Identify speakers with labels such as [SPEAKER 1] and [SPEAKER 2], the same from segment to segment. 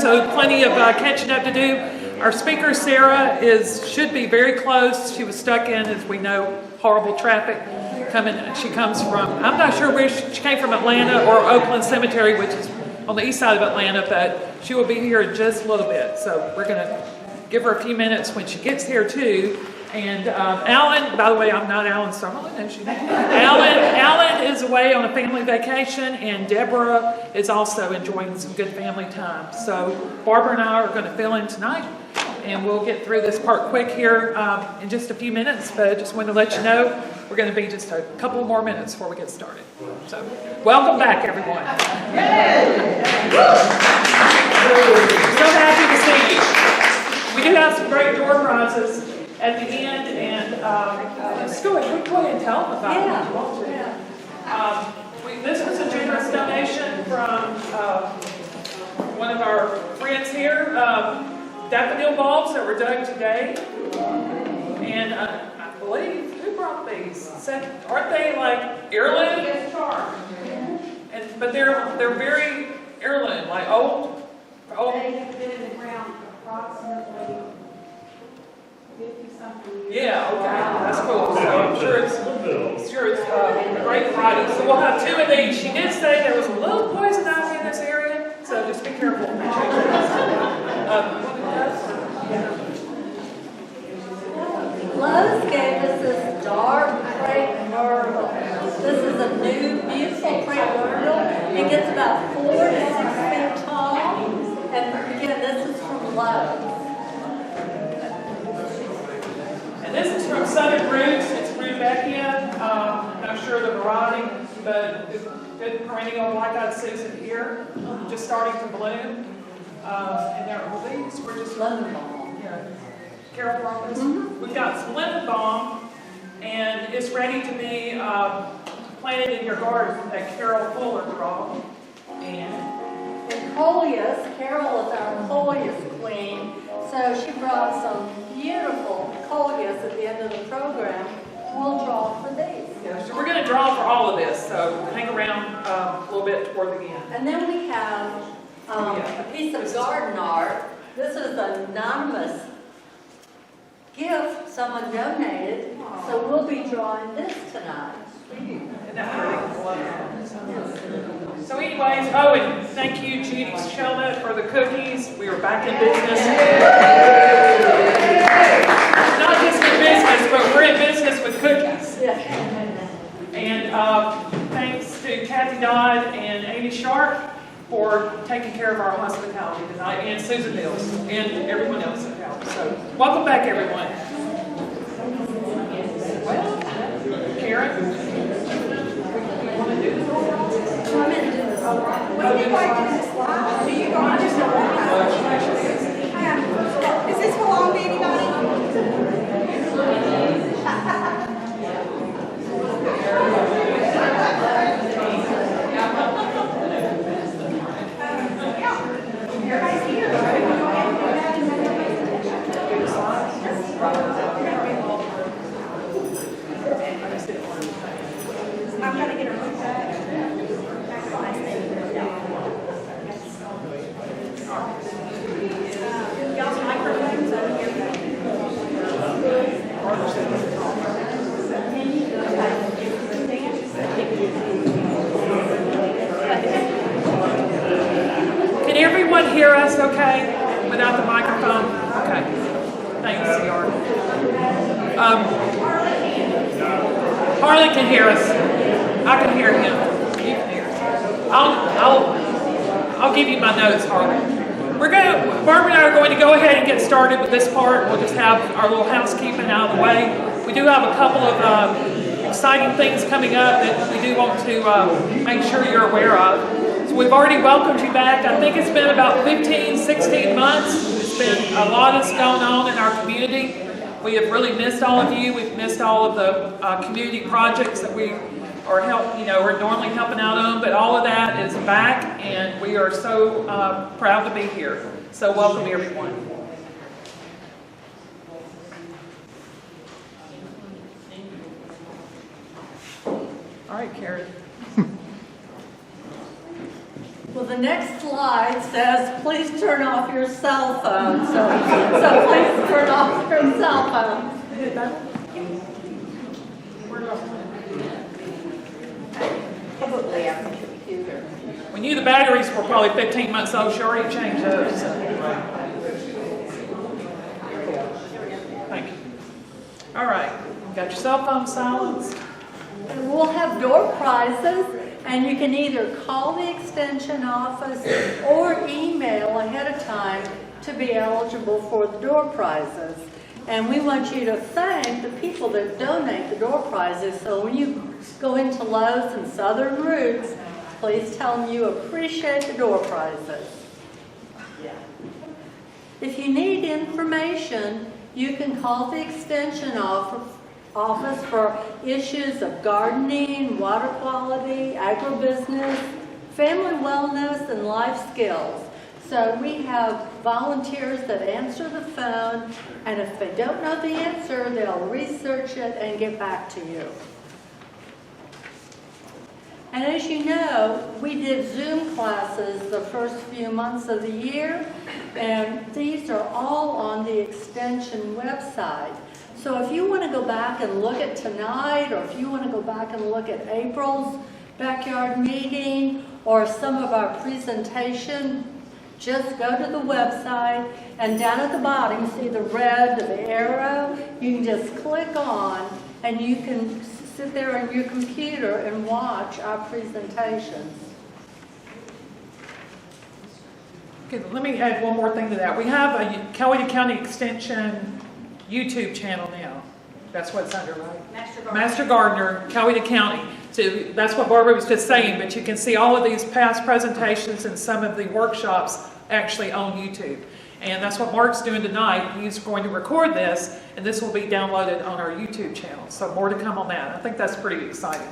[SPEAKER 1] so plenty of catching up to do. Our speaker, Sara, should be very close. She was stuck in, as we know, horrible traffic coming. She comes from, I'm not sure where she came from, Atlanta or Oakland Cemetery, which is on the east side of Atlanta, but she will be here in just a little bit. So we're going to give her a few minutes when she gets here too. And Alan, by the way, I'm not Alan Summerlin, as you know. Alan is away on a family vacation, and Deborah is also enjoying some good family time. So Barbara and I are going to fill in tonight, and we'll get through this part quick here in just a few minutes. But I just wanted to let you know we're going to be just a couple more minutes before we get started. So welcome back, everyone. So happy to see you. We do have some great door prizes at the end, and let's go ahead and tell them about it. This was a generous donation from one of our friends here, daffodil bulbs that were dug today, and I believe, who brought these? Aren't they like heirloom? But they're very heirloom, like old.
[SPEAKER 2] They have been around approximately 50-something years.
[SPEAKER 1] Yeah, okay, that's cool. So I'm sure it's a great variety. So we'll have 2 of these. She did say there was a little poison ivy in this area, so just be careful.
[SPEAKER 3] Lowe's gave us this dark crepe myrtle. This is a new, beautiful crepe myrtle. It gets about 4 to 6 feet tall. And again, this is from Lowe's.
[SPEAKER 1] And this is from Southern Roots. It's Rudbeckia. I'm not sure the variety, but it's good perennial white-eyed Susan here, just starting to bloom. And there are these. We're just
[SPEAKER 3] Lemon balm.
[SPEAKER 1] Yeah. Carol brought this. We've got some lemon balm, and it's ready to be planted in your garden that Carol Fuller brought. And
[SPEAKER 3] Coleus, Carol is our Coleus queen, so she brought some beautiful Coleus at the end of the program. We'll draw for these.
[SPEAKER 1] yeah, so we're going to draw for all of this, so hang around a little bit toward the end.
[SPEAKER 3] And then we have a piece of garden art. This is an anonymous gift someone donated, so we'll be drawing this tonight.
[SPEAKER 1] Isn't that pretty? So anyways, and thank you, Judy Shelnut, for the cookies. We are back in business. Not just in business, but we're in business with cookies. And thanks to Kathy Dodd and Amy Sharp for taking care of our hospitality tonight, and Susan Mills, and everyone else that helped. So welcome back, everyone. Well, Karen, you want to do this?
[SPEAKER 3] Come in and do this.
[SPEAKER 2] When do I do this live? Do you want to just Is this belong to anybody? I'm going to get her hooked up. That's the last thing. Y'all's microphones over here.
[SPEAKER 1] Can everyone hear us okay without the microphone? Okay. Thanks, CR. Harley can hear us. I can hear him. You can hear us. I'll give you my notes, Harley. Barbara and I are going to go ahead and get started with this part. We'll just have our little housekeeping out of the way. We do have a couple of exciting things coming up that we do want to make sure you're aware of. So we've already welcomed you back. I think it's been about 15, 16 months. It's been a lot that's going on in our community. We have really missed all of you. We've missed all of the community projects that we we're normally helping out on, but all of that is back, and we are so proud to be here. So welcome, everyone. All right, Karen.
[SPEAKER 3] Well, the next slide says, please turn off your cell phone. So please turn off your cell phone.
[SPEAKER 2] Probably on the computer.
[SPEAKER 1] We knew the batteries were probably 15 months old. She already changed those. Thank you. All right. Got your cell phone silenced.
[SPEAKER 3] And we'll have door prizes, and you can either call the extension office or email ahead of time to be eligible for the door prizes. And we want you to thank the people that donate the door prizes. So when you go into Lowe's and Southern Roots, please tell them you appreciate the door prizes. If you need information, you can call the extension office for issues of gardening, water quality, agribusiness, family wellness, and life skills. So we have volunteers that answer the phone, and if they don't know the answer, they'll research it and get back to you. And as you know, we did Zoom classes the first few months of the year, and these are all on the extension website. So if you want to go back and look at tonight, or if you want to go back and look at April's backyard meeting, or some of our presentation, just go to the website, and down at the bottom, see the red, the arrow, you can just click on, and you can sit there on your computer and watch our presentations.
[SPEAKER 1] Okay, let me add one more thing to that. We have a Coweta County Extension YouTube channel now. That's what it's under, right? Master Gardener, Coweta County. So that's what Barbara was just saying, but you can see all of these past presentations and some of the workshops actually on YouTube. And that's what Mark's doing tonight. He's going to record this, and this will be downloaded on our YouTube channel. So more to come on that. I think that's pretty exciting.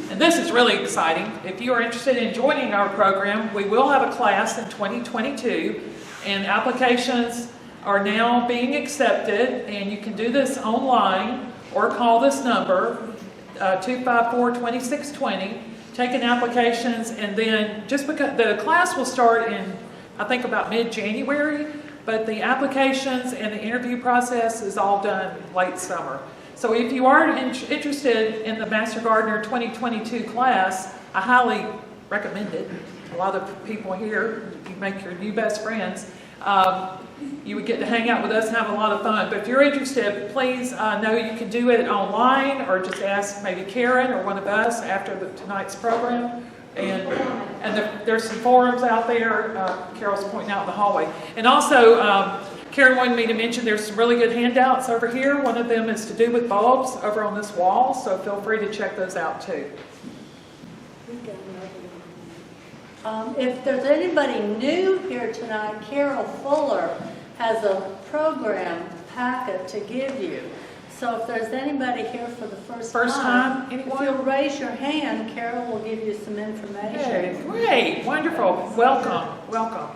[SPEAKER 1] And this is really exciting. If you are interested in joining our program, we will have a class in 2022, and applications are now being accepted, and you can do this online or call this number, 254-2620, take in applications, and then just because the class will start in, I think, about mid-January, but the applications and the interview process is all done late summer. So if you are interested in the Master Gardener 2022 class, I highly recommend it. A lot of people here, you make your new best friends. You would get to hang out with us and have a lot of fun. But if you're interested, please know you can do it online, or just ask maybe Karen or one of us after tonight's program. And there's some forums out there. Carol's pointing out in the hallway. And also, Karen wanted me to mention there's some really good handouts over here. One of them is to do with bulbs over on this wall, so feel free to check those out too.
[SPEAKER 3] If there's anybody new here tonight, Carol Fuller has a program packet to give you. So if there's anybody here for the first time,
[SPEAKER 1] anyone?
[SPEAKER 3] if you'll raise your hand, Carol will give you some information.
[SPEAKER 1] Hey, great, wonderful. Welcome, welcome.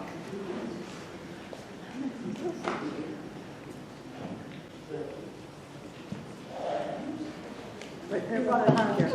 [SPEAKER 3] Right behind you.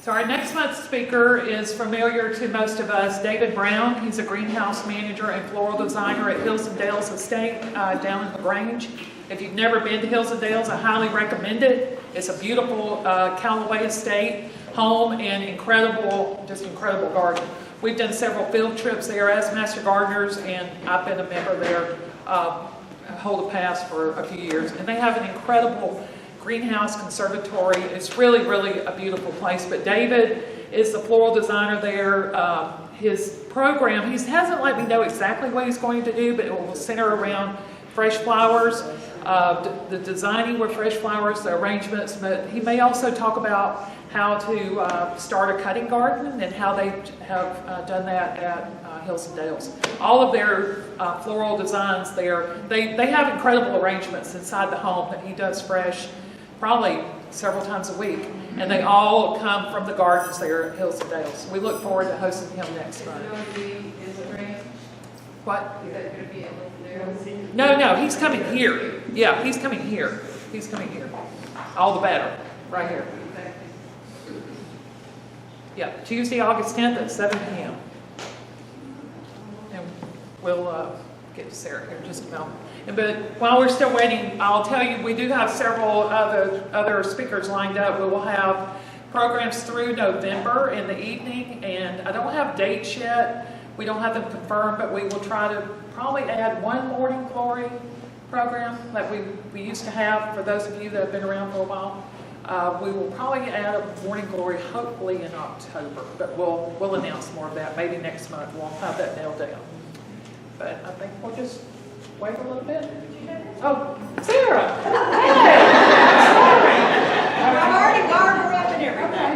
[SPEAKER 1] So our next month's speaker is familiar to most of us, David Brown. He's a greenhouse manager and floral designer at Hills and Dales Estate down in LaGrange. If you've never been to Hills and Dales, I highly recommend it. It's a beautiful Callaway estate home and incredible garden. We've done several field trips there as Master Gardeners, and I've been a member there, hold a pass for a few years. And they have an incredible greenhouse conservatory. It's really, really a beautiful place. But David is the floral designer there. His program, he hasn't let me know exactly what he's going to do, but it will center around fresh flowers, the designing with fresh flowers, the arrangements, but he may also talk about how to start a cutting garden and how they have done that at Hills and Dales. All of their floral designs there, they have incredible arrangements inside the home that he does fresh, probably several times a week, and they all come from the gardens there at Hills and Dales. We look forward to hosting him next month. What?
[SPEAKER 4] Is that going to be able there?
[SPEAKER 1] No, he's coming here. Yeah, he's coming here. He's coming here. All the better, right here. Yeah, Tuesday, August 10th at 7 p.m. And we'll get to Sarah here in just a moment. But while we're still waiting, I'll tell you, we do have several other speakers lined up. We will have programs through November in the evening, and I don't have dates yet. We don't have them confirmed, but we will try to probably add one morning glory program that we used to have for those of you that have been around for a while. We will probably add a morning glory hopefully in October, but we'll announce more of that maybe next month. We'll have that nailed down. But I think we'll just wait a little bit. Oh, Sarah!
[SPEAKER 2] I've already garnered her up and everything.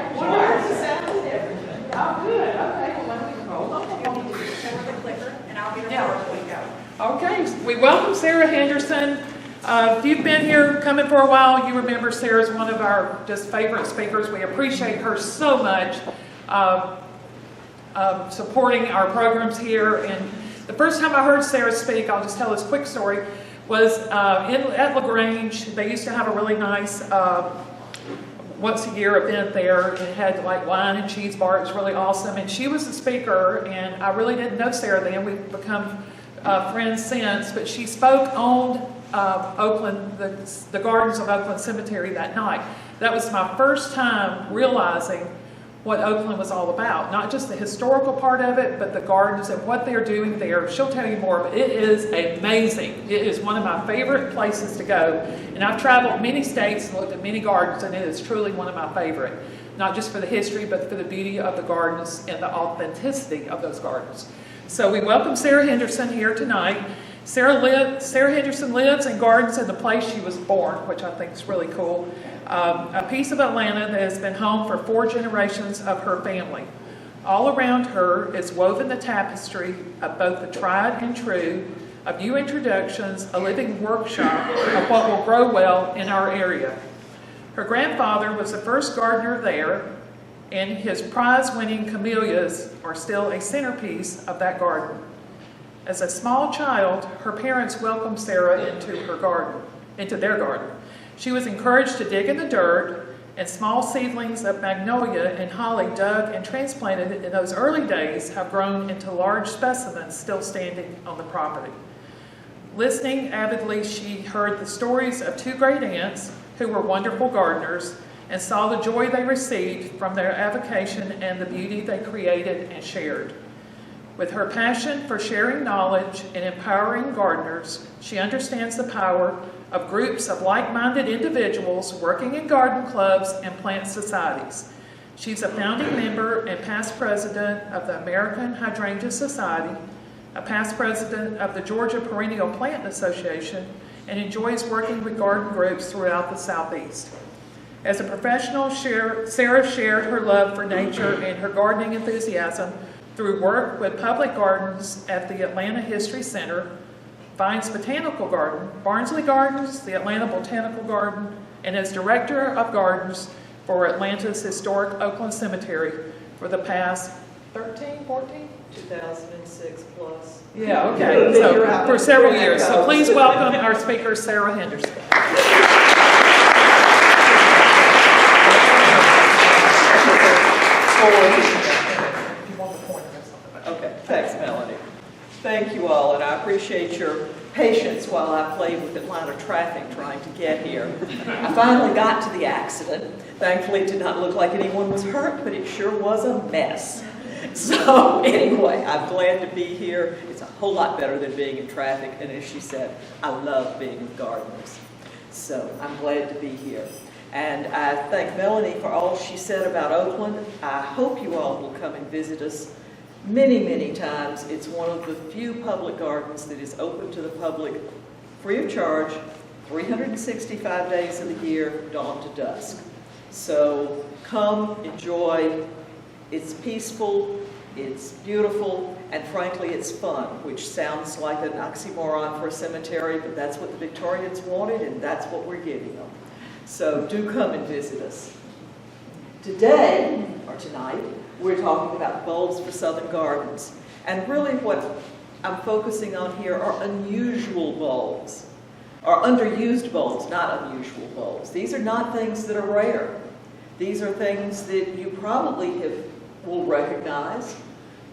[SPEAKER 1] Oh, good. Okay, well, let me hold on.
[SPEAKER 2] Show her the clicker, and I'll be the first one to go.
[SPEAKER 1] Okay, we welcome Sara Henderson. If you've been here coming for a while, you remember Sarah's one of our just favorite speakers. We appreciate her so much supporting our programs here. And the first time I heard Sarah speak, I'll just tell this quick story, was at LaGrange. They used to have a really nice once a year event there. It had like wine and cheese bar. It was really awesome. And she was the speaker, and I really didn't know Sarah then. We've become friends since. But she spoke on Oakland, the gardens of Oakland Cemetery that night. That was my first time realizing what Oakland was all about. Not just the historical part of it, but the gardens and what they're doing there. She'll tell you more, but it is amazing. It is one of my favorite places to go. And I've traveled many states and looked at many gardens, and it is truly one of my favorite. Not just for the history, but for the beauty of the gardens and the authenticity of those gardens. So we welcome Sara Henderson here tonight. Sara Henderson lives and gardens in the place she was born, which I think is really cool. A piece of Atlanta that has been home for 4 generations of her family. All around her is woven the tapestry of both the tried and true, of new introductions, a living workshop of what will grow well in our area. Her grandfather was the first gardener there, and his prize-winning camellias are still a centerpiece of that garden. As a small child, her parents welcomed Sara into their garden. She was encouraged to dig in the dirt, and small seedlings of magnolia and holly dug and transplanted in those early days have grown into large specimens still standing on the property. Listening avidly, she heard the stories of 2 great aunts who were wonderful gardeners and saw the joy they received from their avocation and the beauty they created and shared. With her passion for sharing knowledge and empowering gardeners, she understands the power of groups of like-minded individuals working in garden clubs and plant societies. She's a founding member and past president of the American Hydrangea Society, a past president of the Georgia Perennial Plant Association, and enjoys working with garden groups throughout the Southeast. As a professional, Sara shared her love for nature and her gardening enthusiasm through work with public gardens at the Atlanta History Center, Vine's Botanical Garden, Barnsley Gardens, the Atlanta Botanical Garden, and as Director of Gardens for Atlanta's historic Oakland Cemetery for the past 13, 14?
[SPEAKER 5] 2006 plus.
[SPEAKER 1] Yeah, okay, so for several years. So please welcome our speaker, Sara Henderson.
[SPEAKER 5] Okay, thanks, Melanie. Thank you all, and I appreciate your patience while I played with Atlanta traffic trying to get here. I finally got to the accident. Thankfully, it did not look like anyone was hurt, but it sure was a mess. So anyway, I'm glad to be here. It's a whole lot better than being in traffic, and as she said, I love being with gardeners. So I'm glad to be here. And I thank Melanie for all she said about Oakland. I hope you all will come and visit us many, many times. It's one of the few public gardens that is open to the public free of charge, 365 days of the year, dawn to dusk. So come, enjoy. It's peaceful, it's beautiful, and frankly, it's fun, which sounds like an oxymoron for a cemetery, but that's what the Victorians wanted, and that's what we're giving them. So do come and visit us. Today, or tonight, we're talking about bulbs for southern gardens. And really what I'm focusing on here are unusual bulbs, or underused bulbs, not unusual bulbs. These are not things that are rare. These are things that you probably will recognize.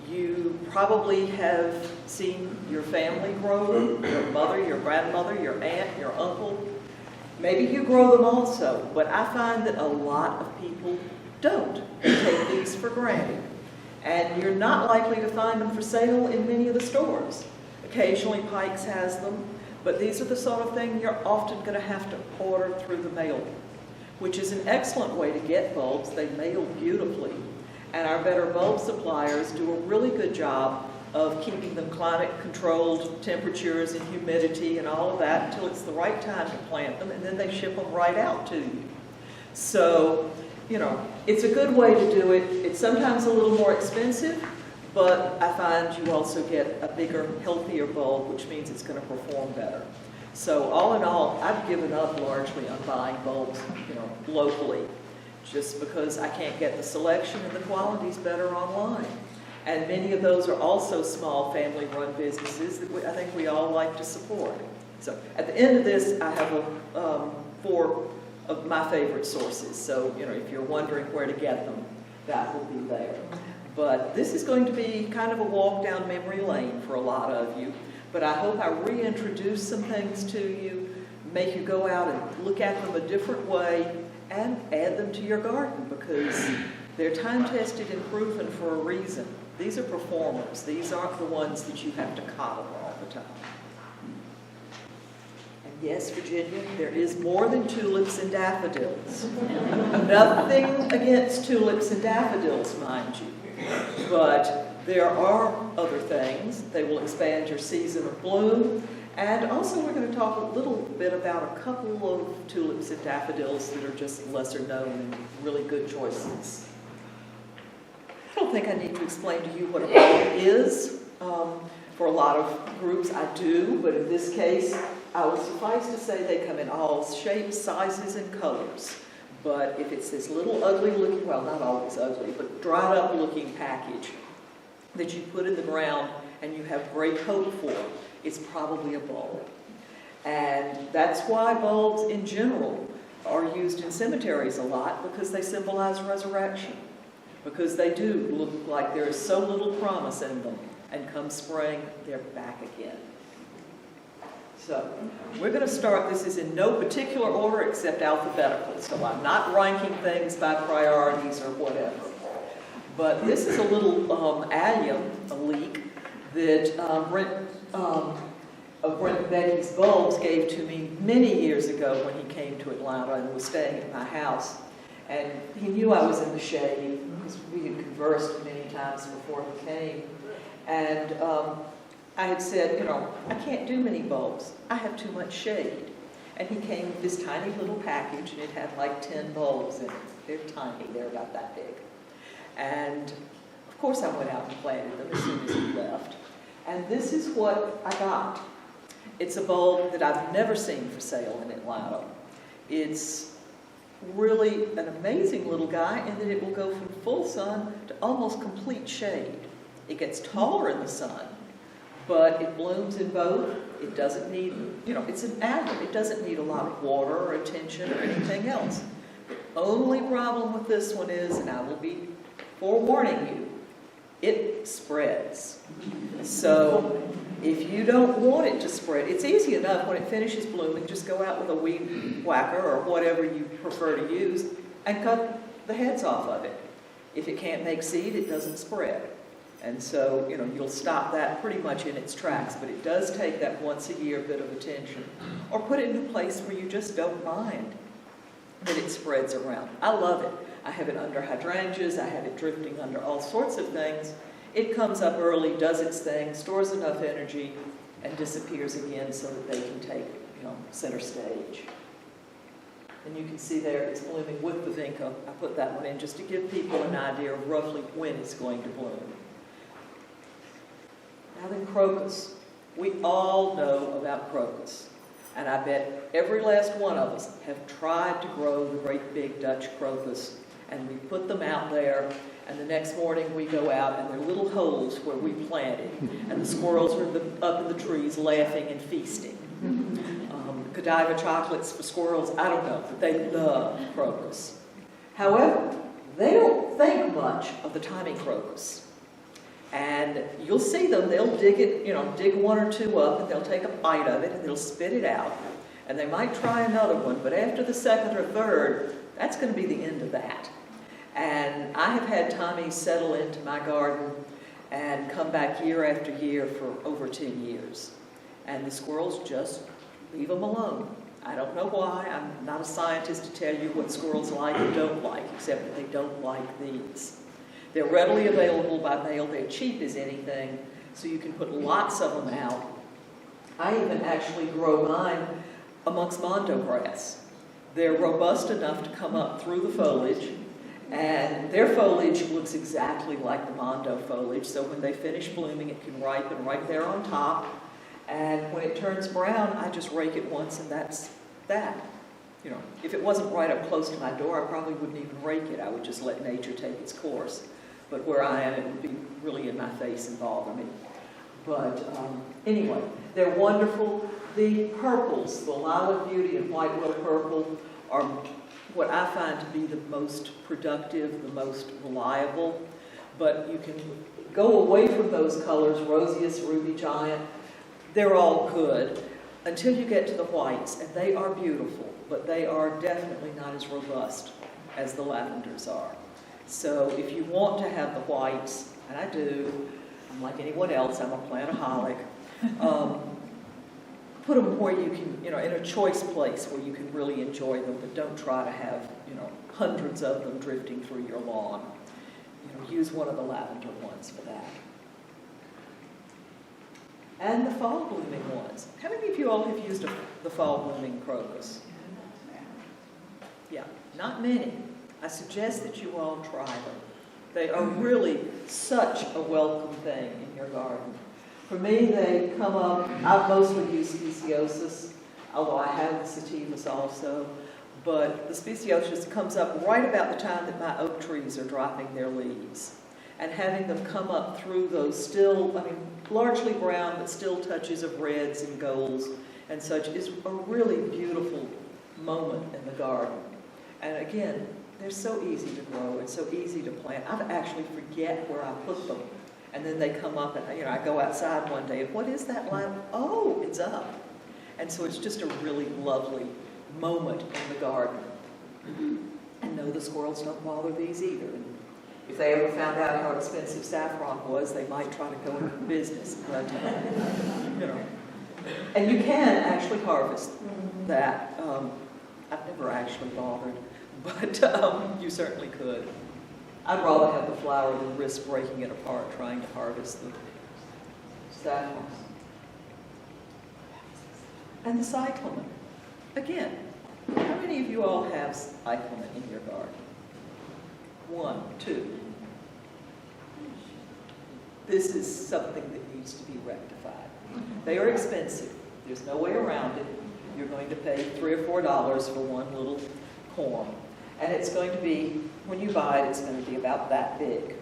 [SPEAKER 5] You probably have seen your family grow them, your mother, your grandmother, your aunt, your uncle. Maybe you grow them also, but I find that a lot of people don't. They take these for granted. And you're not likely to find them for sale in many of the stores. Occasionally Pikes has them, but these are the sort of thing you're often going to have to order through the mail, which is an excellent way to get bulbs. They mail beautifully. And our better bulb suppliers do a really good job of keeping them climate-controlled temperatures and humidity and all of that until it's the right time to plant them, and then they ship them right out to you. So, you know, it's a good way to do it. It's sometimes a little more expensive, but I find you also get a bigger, healthier bulb, which means it's going to perform better. So all in all, I've given up largely on buying bulbs, you know, locally, just because I can't get the selection and the quality's better online. And many of those are also small family-run businesses that I think we all like to support. So at the end of this, I have 4 of my favorite sources. So, you know, if you're wondering where to get them, that will be there. But this is going to be kind of a walk down memory lane for a lot of you. But I hope I reintroduce some things to you, make you go out and look at them a different way, and add them to your garden, because they're time-tested and proven for a reason. These are performers. These aren't the ones that you have to coddle all the time. And yes, Virginia, there is more than tulips and daffodils. Nothing against tulips and daffodils, mind you. But there are other things. They will expand your season of bloom. And also we're going to talk a little bit about a couple of tulips and daffodils that are just lesser known and really good choices. I don't think I need to explain to you what a bulb is. For a lot of groups I do, but in this case, I will suffice to say they come in all shapes, sizes, and colors. But if it's this little ugly looking, well, not always ugly, but dried up looking package that you put in the ground and you have great hope for, it's probably a bulb. And that's why bulbs in general are used in cemeteries a lot, because they symbolize resurrection. Because they do look like there is so little promise in them, and come spring, they're back again. So, we're going to start, this is in no particular order except alphabetical, so I'm not ranking things by priorities or whatever. But this is a little allium, a leek, that Brent Betty's Bulbs gave to me many years ago when he came to Atlanta and was staying at my house. And he knew I was in the shade, because we had conversed many times before he came. And I had said, you know, I can't do many bulbs. I have too much shade. And he came with this tiny little package, and it had like 10 bulbs in it. They're tiny. They're about that big. And, of course, I went out and planted them as soon as he left. And this is what I got. It's a bulb that I've never seen for sale in Atlanta. It's really an amazing little guy in that it will go from full sun to almost complete shade. It gets taller in the sun, but it blooms in both. It doesn't need, you know, it's an allium. It doesn't need a lot of water or attention or anything else. The only problem with this one is, and I will be forewarning you, it spreads. So if you don't want it to spread, it's easy enough when it finishes blooming, just go out with a weed whacker or whatever you prefer to use and cut the heads off of it. If it can't make seed, it doesn't spread. And so, you know, you'll stop that pretty much in its tracks, but it does take that once a year bit of attention. Or put it in a place where you just don't mind that it spreads around. I love it. I have it under hydrangeas, I have it drifting under all sorts of things. It comes up early, does its thing, stores enough energy, and disappears again so that they can take, you know, center stage. And you can see there it's blooming with the vinca. I put that one in just to give people an idea of roughly when it's going to bloom. Now then, crocus. We all know about crocus. And I bet every last one of us have tried to grow the great big Dutch crocus. And we put them out there, And the next morning we go out and there are little holes where we planted, and the squirrels are up in the trees laughing and feasting. Godiva chocolates for squirrels, I don't know, but they love crocus. However, they don't think much of the timing crocus. And you'll see them, they'll dig it, dig one or two up, and they'll take a bite of it and they'll spit it out. And they might try another one, but after the second or third, that's going to be the end of that. And I have had Tommies settle into my garden and come back year after year for over 10 years. And the squirrels just leave them alone. I don't know why. I'm not a scientist to tell you what squirrels like and don't like, except that they don't like these. They're readily available by mail. They're cheap as anything, so you can put lots of them out. I even actually grow mine amongst mondo grass. They're robust enough to come up through the foliage, and their foliage looks exactly like the mondo foliage, so when they finish blooming, it can ripen right there on top. And when it turns brown, I just rake it once, and that's that. If it wasn't right up close to my door, I probably wouldn't even rake it. I would just let nature take its course. But where I am, it would be really in my face and bother me. But anyway, they're wonderful. The purples, the Lilac Beauty and White Will Purple, are what I find to be the most productive, the most reliable. But you can go away from those colors, Roseus, Ruby Giant. They're all good until you get to the whites, and they are beautiful, but they are definitely not as robust as the lavenders are. So if you want to have the whites, and I do, I'm like anyone else, I'm a plantaholic, put them where you can, in a choice place where you can really enjoy them, but don't try to have, hundreds of them drifting through your lawn. Use one of the lavender ones for that. And the fall blooming ones. How many of you all have used the fall blooming crocus? Yeah, not many. I suggest that you all try them. They are really such a welcome thing in your garden. For me, they come up, I've mostly used speciosus, although I have the sativas also, but the speciosus comes up right about the time that my oak trees are dropping their leaves. And having them come up through those still, largely brown, but still touches of reds and golds and such is a really beautiful moment in the garden. And again, they're so easy to grow and so easy to plant. I actually forget where I put them. And then they come up and, I go outside one day and what is that line? Oh, it's up. And so it's just a really lovely moment in the garden. And no, the squirrels don't bother these either. If they ever found out how expensive saffron was, they might try to go into business. But, And you can actually harvest that. I've never actually bothered, but you certainly could. I'd rather have the flower than risk breaking it apart trying to harvest the saffron. And the cyclamen. Again, how many of you all have cyclamen in your garden? 1, 2. This is something that needs to be rectified. They are expensive. There's no way around it. You're going to pay $3 or $4 for one little corm. And it's going to be, when you buy it, it's going to be about that big.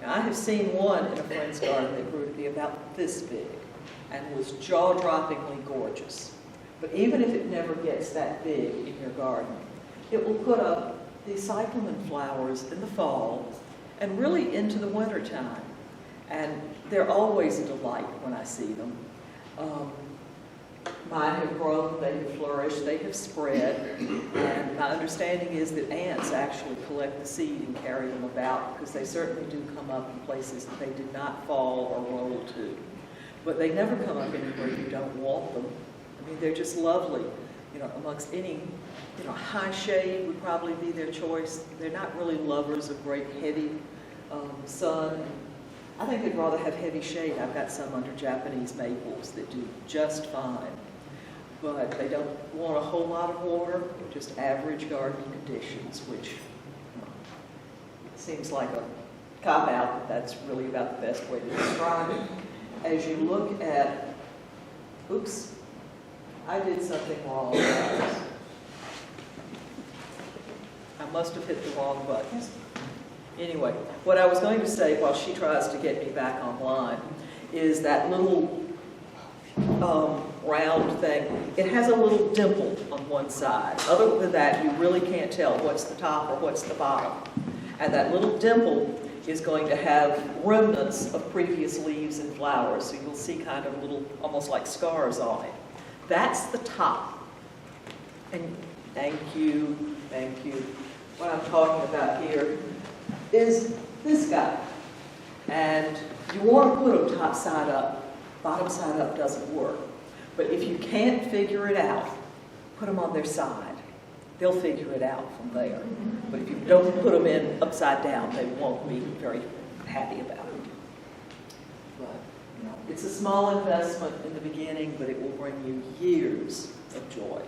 [SPEAKER 5] Now, I have seen one in a friend's garden that grew to be about this big and was jaw-droppingly gorgeous. But even if it never gets that big in your garden, it will put up these cyclamen flowers in the fall and really into the winter time. And they're always a delight when I see them. Mine have grown, they have flourished, they have spread, and my understanding is that ants actually collect the seed and carry them about because they certainly do come up in places that they did not fall or roll to. But they never come up anywhere you don't want them. They're just lovely. Amongst any, high shade would probably be their choice. They're not really lovers of great heavy sun. I think they'd rather have heavy shade. I've got some under Japanese maples that do just fine. But they don't want a whole lot of water, just average garden conditions, which seems like a cop-out, but that's really about the best way to describe it. As you look at, oops, I did something wrong, guys. I must have hit the wrong buttons. Anyway, what I was going to say while she tries to get me back online is that little round thing, it has a little dimple on one side. Other than that, you really can't tell what's the top or what's the bottom. And that little dimple is going to have remnants of previous leaves and flowers, so you'll see kind of little, almost like scars on it. That's the top. And thank you, thank you. What I'm talking about here is this guy. And you want to put them top side up. Bottom side up doesn't work. But if you can't figure it out, put them on their side. They'll figure it out from there. But if you don't put them in upside down, they won't be very happy about it. But you know, it's a small investment in the beginning, but it will bring you years of joy.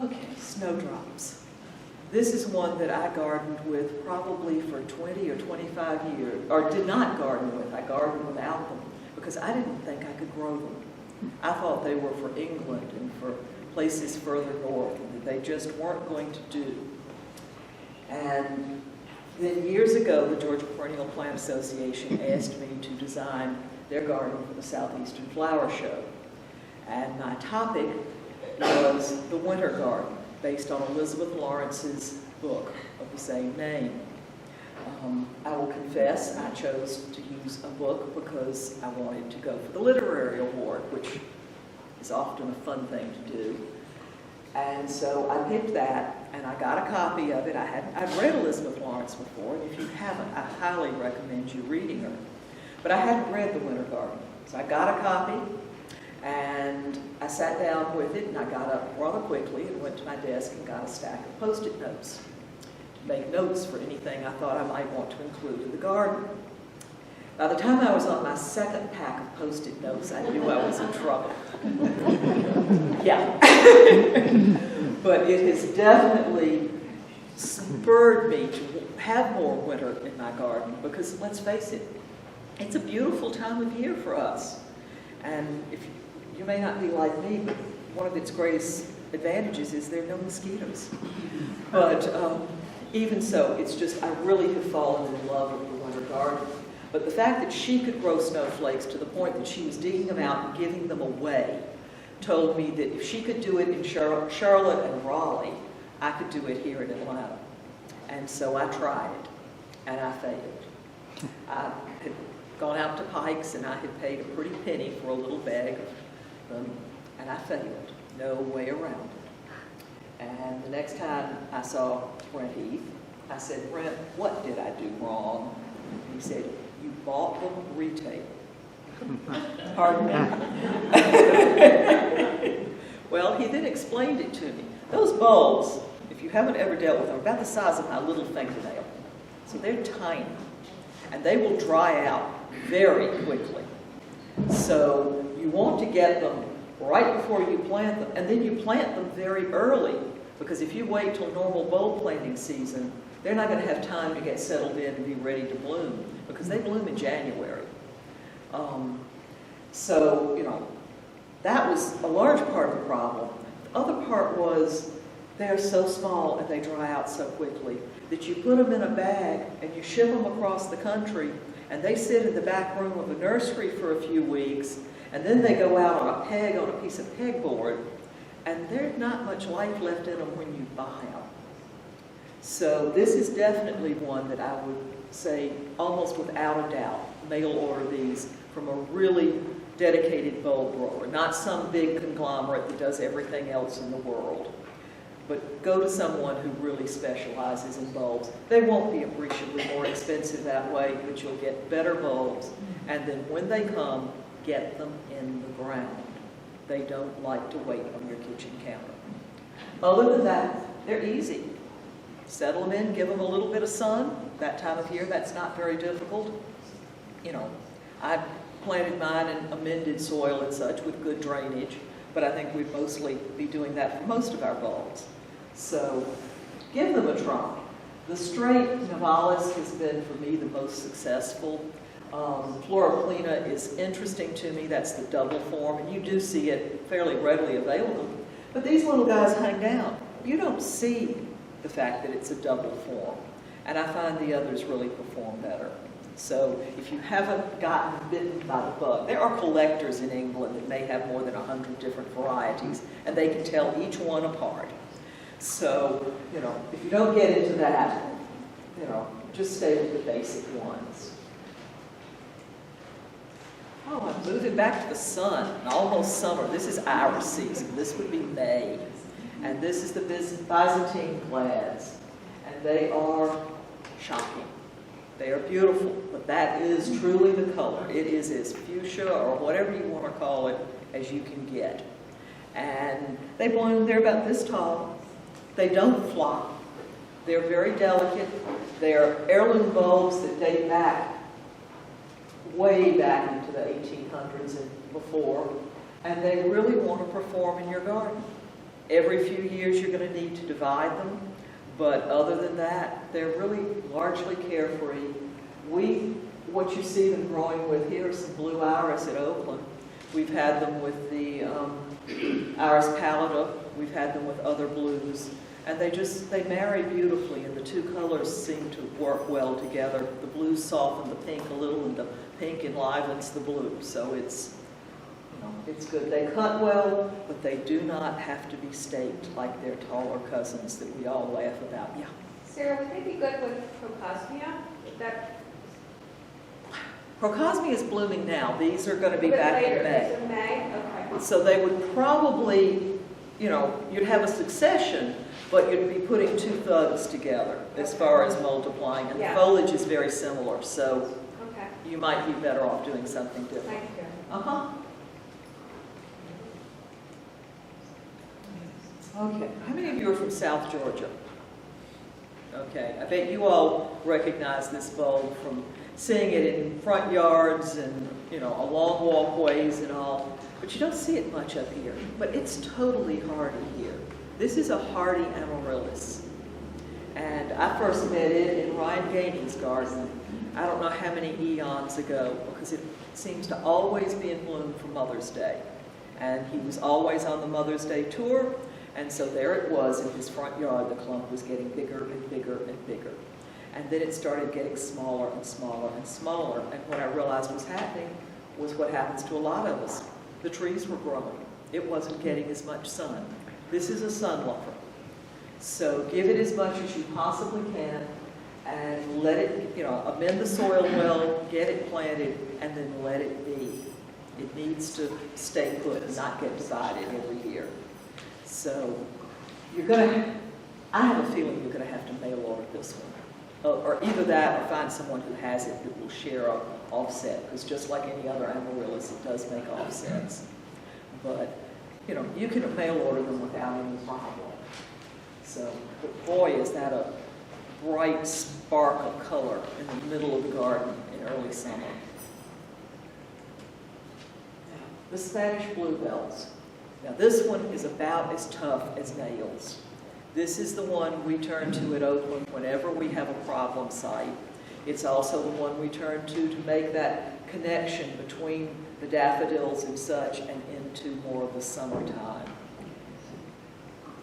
[SPEAKER 5] Okay, snowdrops. This is one that I gardened with probably for 20 or 25 years, or did not garden with. I gardened without them because I didn't think I could grow them. I thought they were for England and for places further north, and that they just weren't going to do. And then years ago, the Georgia Perennial Plant Association asked me to design their garden for the Southeastern Flower Show. And my topic was the winter garden, based on Elizabeth Lawrence's book of the same name. I will confess I chose to use a book because I wanted to go for the literary award, which is often a fun thing to do. And so I picked that, and I got a copy of it. I've read Elizabeth Lawrence before, and if you haven't, I highly recommend you reading her. But I hadn't read The Winter Garden, so I got a copy, and I sat down with it, and I got up rather quickly and went to my desk and got a stack of Post-it notes to make notes for anything I thought I might want to include in the garden. By the time I was on my second pack of Post-it notes, I knew I was in trouble. Yeah. But it has definitely spurred me to have more winter in my garden because, let's face it, it's a beautiful time of year for us. And if you may not be like me, but one of its greatest advantages is there are no mosquitoes. But even so, it's just, I really have fallen in love with the winter garden. But the fact that she could grow snowflakes to the point that she was digging them out and giving them away told me that if she could do it in Charlotte and Raleigh, I could do it here in Atlanta. And so I tried it, and I failed. I had gone out to Pikes, and I had paid a pretty penny for a little bag of them, and I failed. No way around it. And the next time I saw Brent Heath, I said, Brent, what did I do wrong? And he said, you bought them retail. Pardon me? Well, he then explained it to me. Those bulbs, if you haven't ever dealt with them, are about the size of my little fingernail. So they're tiny. And they will dry out very quickly. So you want to get them right before you plant them. And then you plant them very early. Because if you wait till normal bulb planting season, they're not going to have time to get settled in and be ready to bloom. Because they bloom in January. So, you know, that was a large part of the problem. The other part was they're so small and they dry out so quickly that you put them in a bag and you ship them across the country and they sit in the back room of a nursery for a few weeks and then they go out on a peg on a piece of pegboard and there's not much life left in them when you buy them. So this is definitely one that I would say almost without a doubt, mail order these from a really dedicated bulb grower, not some big conglomerate that does everything else in the world. But go to someone who really specializes in bulbs. They won't be appreciably more expensive that way, but you'll get better bulbs. And then when they come, get them in the ground. They don't like to wait on your kitchen counter. Other than that, they're easy. Settle them in, give them a little bit of sun. That time of year, that's not very difficult. You know, I planted mine in amended soil and such with good drainage, but I think we'd mostly be doing that for most of our bulbs. So give them a try. The straight Nivalis has been, for me, the most successful. Floriplena is interesting to me. That's the double form, and you do see it fairly readily available. But these little guys hang down. You don't see the fact that it's a double form. And I find the others really perform better. So if you haven't gotten bitten by the bug, there are collectors in England that may have more than 100 different varieties, and they can tell each one apart. So, if you don't get into that, just stay with the basic ones. Oh, I'm moving back to the sun, almost summer. This is our season. This would be May. And this is the Byzantine Glass. And they are shocking. They are beautiful, but that is truly the color. It is as fuchsia, or whatever you want to call it, as you can get. And they bloom, they're about this tall. They don't flop. They're very delicate. They're heirloom bulbs that date back, way back into the 1800s and before. And they really want to perform in your garden. Every few years you're going to need to divide them. But other than that, they're really largely carefree. What you see them growing with here is some blue iris at Oakland. We've had them with the iris pallida. We've had them with other blues. And they marry beautifully, and the two colors seem to work well together. The blues soften the pink a little, and the pink enlivens the blue. So it's good. They cut well, but they do not have to be staked like their taller cousins that we all laugh about. Yeah.
[SPEAKER 4] Sarah, would they be good with Procosmia?
[SPEAKER 5] Procosmia is blooming now. These are going to be
[SPEAKER 4] A bit
[SPEAKER 5] back
[SPEAKER 4] later.
[SPEAKER 5] in May.
[SPEAKER 4] Is it May? Okay.
[SPEAKER 5] So they would probably, you'd have a succession, but you'd be putting two thugs together as far as multiplying. And
[SPEAKER 4] Yeah.
[SPEAKER 5] the foliage is very similar, so
[SPEAKER 4] Okay.
[SPEAKER 5] you might be better off doing something different.
[SPEAKER 4] Thank you.
[SPEAKER 5] Uh-huh. Okay. How many of you are from South Georgia? Okay. I bet you all recognize this bulb from seeing it in front yards and, along walkways and all. But you don't see it much up here. But it's totally hardy here. This is a hardy amaryllis. And I first met it in Ryan Gainey's garden, I don't know how many eons ago, because it seems to always be in bloom for Mother's Day. And he was always on the Mother's Day tour. And so there it was in his front yard. The clump was getting bigger and bigger and bigger. And then it started getting smaller and smaller and smaller. And what I realized was happening was what happens to a lot of us. The trees were growing. It wasn't getting as much sun. This is a sun lover. So give it as much as you possibly can and let it, amend the soil well, get it planted, and then let it be. It needs to stay put and not get divided every year. So I have a feeling you're going to have to mail order this one. Or either that or find someone who has it that will share an offset, because just like any other amaryllis, it does make offsets. But, you can mail order them without any problem. So, but boy, is that a bright spark of color in the middle of the garden in early summer. Now, the Spanish bluebells. Now this one is about as tough as nails. This is the one we turn to at Oakland whenever we have a problem site. It's also the one we turn to make that connection between the daffodils and such and into more of the summertime.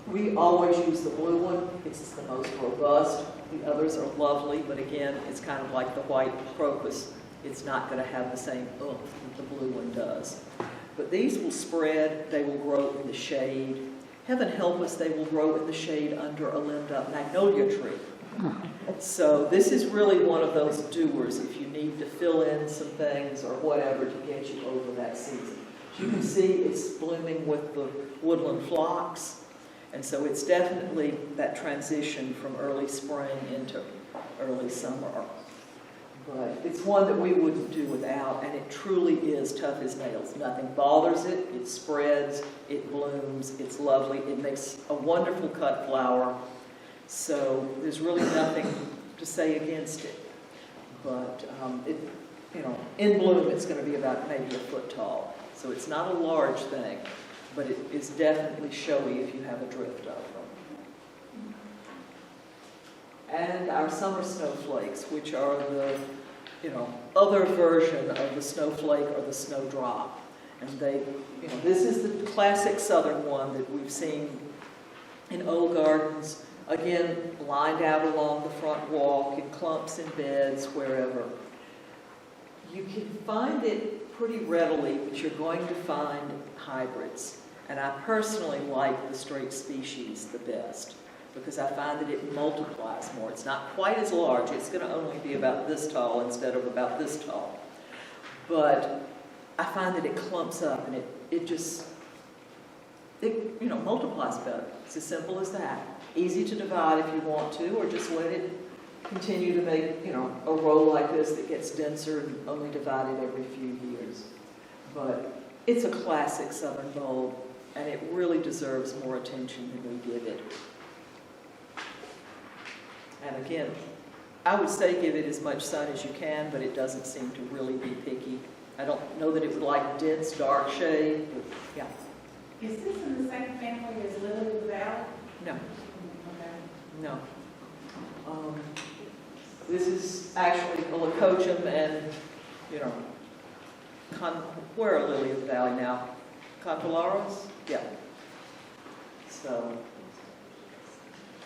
[SPEAKER 5] We always use the blue one. It's the most robust. The others are lovely, but again, it's kind of like the white crocus. It's not going to have the same oomph that the blue one does. But these will spread. They will grow in the shade. Heaven help us, they will grow in the shade under a limbed-up magnolia tree. So this is really one of those doers if you need to fill in some things or whatever to get you over that season. As you can see, it's blooming with the woodland phlox. And so it's definitely that transition from early spring into early summer. But it's one that we wouldn't do without, and it truly is tough as nails. Nothing bothers it. It spreads, it blooms, it's lovely. It makes a wonderful cut flower. So there's really nothing to say against it. But in bloom, it's going to be about maybe a foot tall. So it's not a large thing, but it is definitely showy if you have a drift of them. And our summer snowflakes, which are the other version of the snowflake or the snowdrop. And this is the classic southern one that we've seen in old gardens Again, lined out along the front walk, in clumps and beds, wherever. You can find it pretty readily, but you're going to find hybrids. And I personally like the straight species the best, because I find that it multiplies more. It's not quite as large. It's going to only be about this tall instead of about this tall. But I find that it clumps up, and it just multiplies better. It's as simple as that. Easy to divide if you want to, or just let it continue to make, a row like this that gets denser and only divided every few years. But it's a classic southern bulb, and it really deserves more attention than we give it. And again, I would say give it as much sun as you can, but it doesn't seem to really be picky. I don't know that it would like dense, dark shade, but yeah.
[SPEAKER 6] Is this in the same family as Lily of the Valley?
[SPEAKER 5] No,
[SPEAKER 6] Okay.
[SPEAKER 5] no. This is actually a leucotrium and, where are Lily of the Valley now? Confilaros? Yeah. So,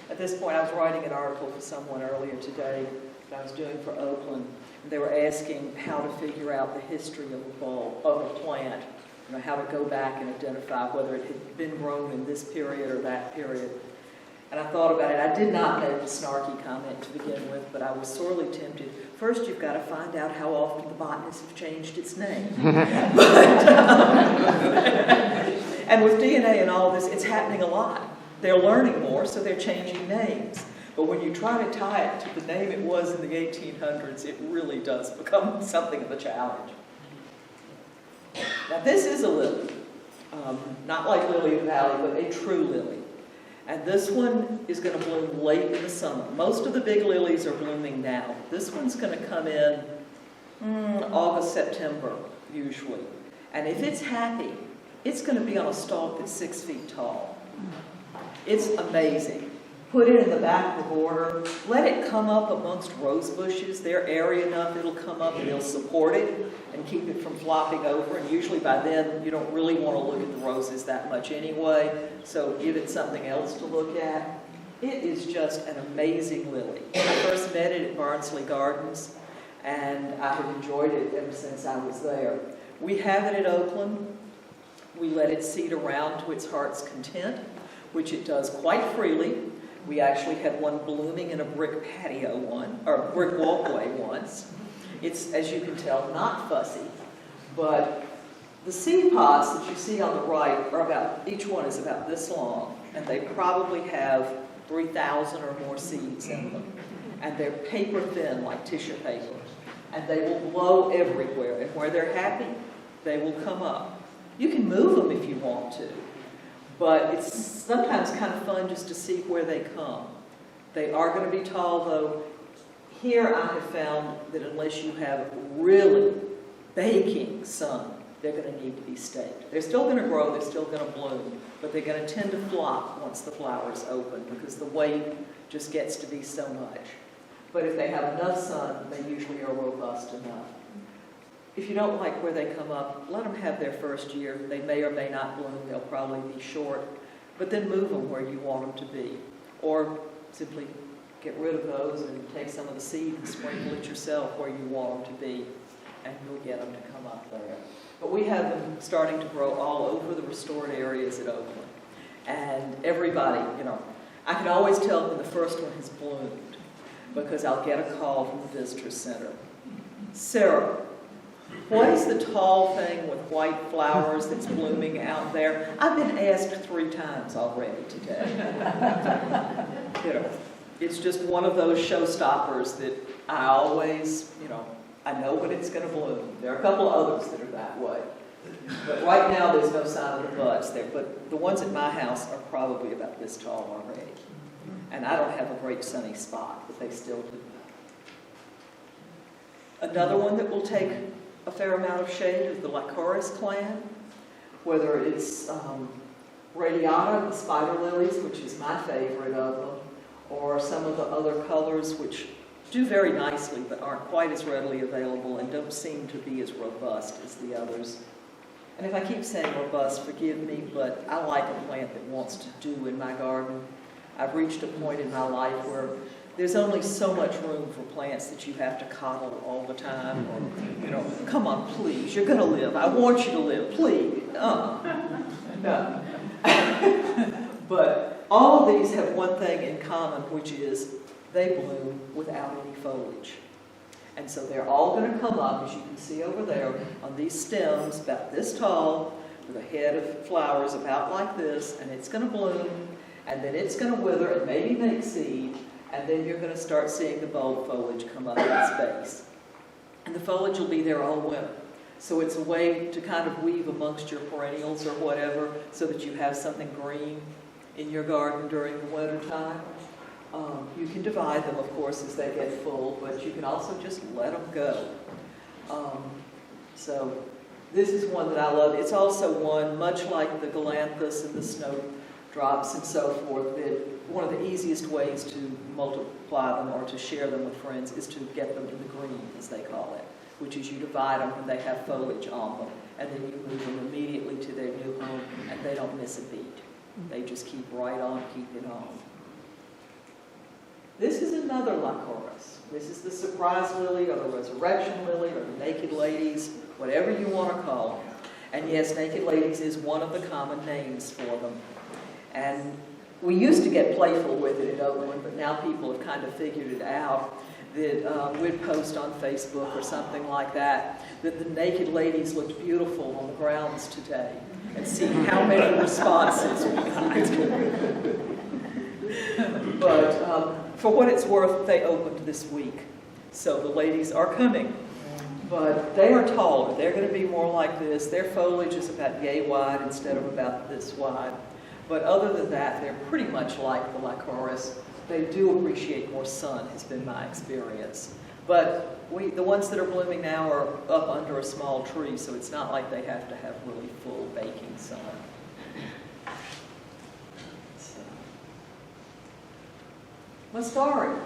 [SPEAKER 5] at this point, I was writing an article for someone earlier today that I was doing for Oakland, and they were asking how to figure out the history of a bulb, of a plant, how to go back and identify whether it had been grown in this period or that period. And I thought about it. I did not make a snarky comment to begin with, but I was sorely tempted. First, you've got to find out how often the botanists have changed its name. And with DNA and all this, it's happening a lot. They're learning more, so they're changing names. But when you try to tie it to the name it was in the 1800s, it really does become something of a challenge. Now, this is a lily. Not like Lily of the Valley, but a true lily. And this one is going to bloom late in the summer. Most of the big lilies are blooming now. This one's going to come in August, September, usually. And if it's happy, it's going to be on a stalk that's 6 feet tall. It's amazing. Put it in the back of the border. Let it come up amongst rose bushes. They're airy enough, it'll come up and it'll support it and keep it from flopping over. And usually by then, you don't really want to look at the roses that much anyway, so give it something else to look at. It is just an amazing lily. I first met it at Barnsley Gardens, and I have enjoyed it ever since I was there. We have it at Oakland. We let it seed around to its heart's content, which it does quite freely. We actually had one blooming in a brick patio or brick walkway once. It's, as you can tell, not fussy, but the seed pods that you see on the right are each one is about this long, and they probably have 3,000 or more seeds in them. And they're paper thin, like tissue paper. And they will blow everywhere, and where they're happy, they will come up. You can move them if you want to. But it's sometimes kind of fun just to see where they come. They are going to be tall, though. Here I have found that unless you have really baking sun, they're going to need to be staked. They're still going to grow, they're still going to bloom, but they're going to tend to flop once the flowers open because the weight just gets to be so much. But if they have enough sun, they usually are robust enough. If you don't like where they come up, let them have their first year. They may or may not bloom. They'll probably be short. But then move them where you want them to be. Or simply get rid of those and take some of the seed and sprinkle it yourself where you want them to be. And you'll get them to come up there. But we have them starting to grow all over the restored areas at Oakland. And everybody, I can always tell when the first one has bloomed because I'll get a call from the visitor center. Sarah, what is the tall thing with white flowers that's blooming out there? I've been asked 3 times already today. It's just one of those showstoppers that I always, I know when it's going to bloom. There are a couple of others that are that way. But right now there's no sign of the buds there. But the ones at my house are probably about this tall already. And I don't have a great sunny spot, but they still do. Another one that will take a fair amount of shade is the Lycoris clan, whether it's radiata, the spider lilies, which is my favorite of them, or some of the other colors which do very nicely but aren't quite as readily available and don't seem to be as robust as the others. And if I keep saying robust, forgive me, but I like a plant that wants to do in my garden. I've reached a point in my life where there's only so much room for plants that you have to coddle all the time. Or, come on, please, you're going to live. I want you to live, please. No. But all of these have one thing in common, which is they bloom without any foliage. And so they're all going to come up, as you can see over there, on these stems about this tall, with a head of flowers about like this, and it's going to bloom, and then it's going to wither and maybe make seed, and then you're going to start seeing the bulb foliage come up in its base. And the foliage will be there all winter. So it's a way to kind of weave amongst your perennials or whatever, so that you have something green in your garden during the winter time. You can divide them, of course, as they get full, but you can also just let them go. So this is one that I love. It's also one, much like the galanthus and the snowdrops and so forth, that one of the easiest ways to multiply them or to share them with friends is to get them in the green, as they call it, which is you divide them when they have foliage on them, and then you move them immediately to their new home, and they don't miss a beat. They just keep right on, keeping on. This is another lycoris. This is the surprise lily, or the resurrection lily, or the naked ladies, whatever you want to call them. And yes, naked ladies is one of the common names for them. And we used to get playful with it at Oakland, but now people have kind of figured it out that we'd post on Facebook or something like that, that the naked ladies looked beautiful on the grounds today, and see how many responses we got. But for what it's worth, they opened this week, so the ladies are coming. But they are taller. They're going to be more like this. Their foliage is about yay wide instead of about this wide. But other than that, they're pretty much like the lycoris. They do appreciate more sun, has been my experience. But the ones that are blooming now are up under a small tree, so it's not like they have to have really full baking sun. So. Muscari.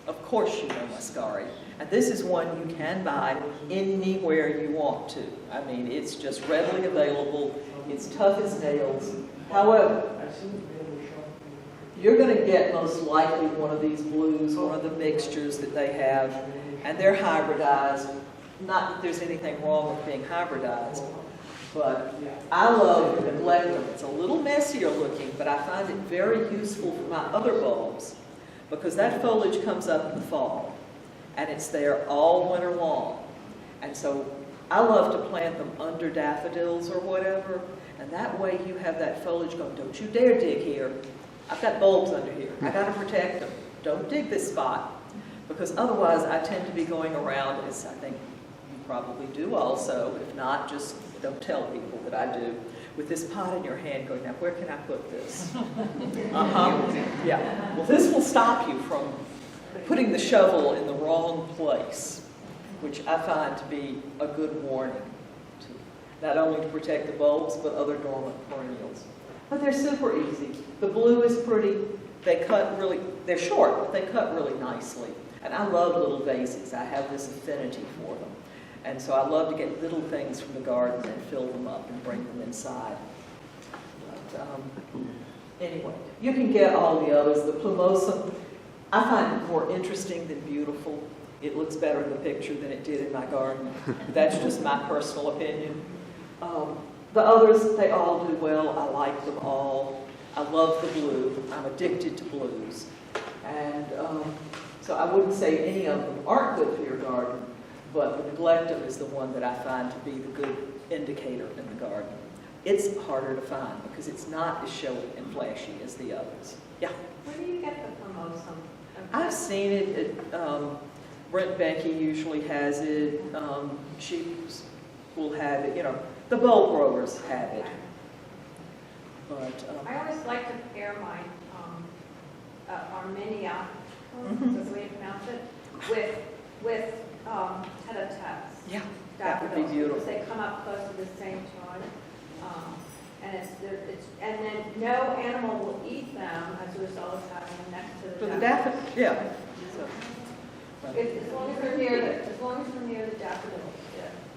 [SPEAKER 5] Of course you know muscari. And this is one you can buy anywhere you want to. I mean, it's just readily available. It's tough as nails. However, you're going to get most likely one of these blues, one of the mixtures that they have, and they're hybridized. Not that there's anything wrong with being hybridized, but I love the neglectum. It's a little messier looking, but I find it very useful for my other bulbs, because that foliage comes up in the fall, and it's there all winter long. And so I love to plant them under daffodils or whatever, and that way you have that foliage going, don't you dare dig here. I've got bulbs under here. I got to protect them. Don't dig this spot. Because otherwise I tend to be going around, as I think you probably do also, if not, just don't tell people that I do, with this pot in your hand going, now where can I put this? Yeah. Well, this will stop you from putting the shovel in the wrong place, which I find to be a good warning, not only to protect the bulbs, but other dormant perennials. But they're super easy. The blue is pretty. They cut really, they're short, but they cut really nicely. And I love little vases. I have this affinity for them. And so I love to get little things from the garden and fill them up and bring them inside. But anyway, you can get all the others. The plumosum, I find it more interesting than beautiful. It looks better in the picture than it did in my garden. That's just my personal opinion. The others, they all do well. I like them all. I love the blue. I'm addicted to blues. And so I wouldn't say any of them aren't good for your garden, but the neglectum is the one that I find to be the good indicator in the garden. It's harder to find because it's not as showy and flashy as the others. Yeah?
[SPEAKER 4] Where do you get the plumosum?
[SPEAKER 5] I've seen it at, Brent Behnke usually has it. She will have it, you know, the bulb growers have it. But
[SPEAKER 4] I always like to pair my Armenia, that's the way you pronounce it, with Tulips.
[SPEAKER 5] yeah, that would be beautiful.
[SPEAKER 4] Because they come up close to the same time. And then no animal will eat them as a result of having them next to the
[SPEAKER 5] For the
[SPEAKER 4] daffodils.
[SPEAKER 5] daffodils, yeah. So,
[SPEAKER 4] As long as they're near the daffodils.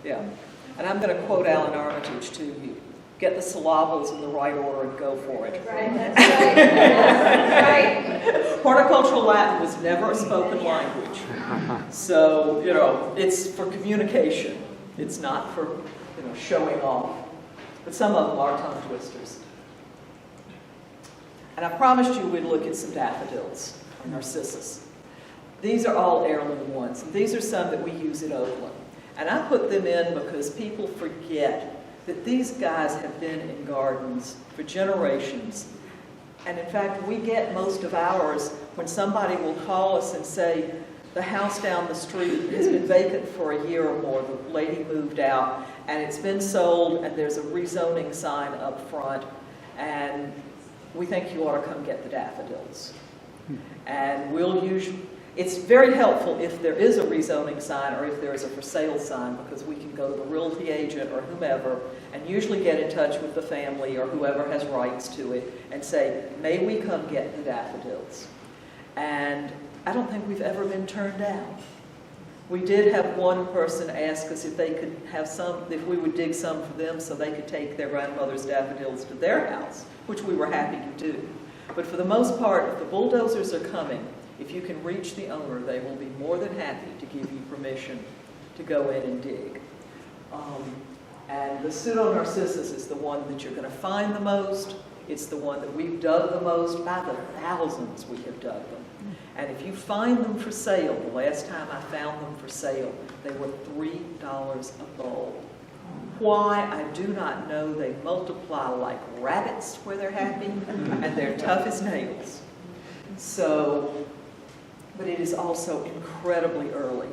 [SPEAKER 4] Yeah.
[SPEAKER 5] yeah. And I'm going to quote Alan Armitage to you. get the syllables in the right order and go for it.
[SPEAKER 4] Right, that's right. That's right.
[SPEAKER 5] Horticultural Latin was never a spoken language. So, it's for communication. It's not for, showing off. But some of them are tongue twisters. And I promised you we'd look at some daffodils and narcissus. These are all heirloom ones. And these are some that we use at Oakland. And I put them in because people forget that these guys have been in gardens for generations. And in fact, we get most of ours when somebody will call us and say, the house down the street has been vacant for a year or more. The lady moved out, and it's been sold, and there's a rezoning sign up front, and we think you ought to come get the daffodils. And we'll usually, it's very helpful if there is a rezoning sign or if there is a for sale sign, because we can go to the realty agent or whomever and usually get in touch with the family or whoever has rights to it and say, may we come get the daffodils? And I don't think we've ever been turned down. We did have one person ask us if they could have some, if we would dig some for them so they could take their grandmother's daffodils to their house, which we were happy to do. But for the most part, if the bulldozers are coming, if you can reach the owner, they will be more than happy to give you permission to go in and dig. And the pseudo-narcissus is the one that you're going to find the most. It's the one that we've dug the most. By the thousands we have dug them. And if you find them for sale, the last time I found them for sale, they were $3 a bulb. Why, I do not know. They multiply like rabbits where they're happy, and they're tough as nails. So, but it is also incredibly early.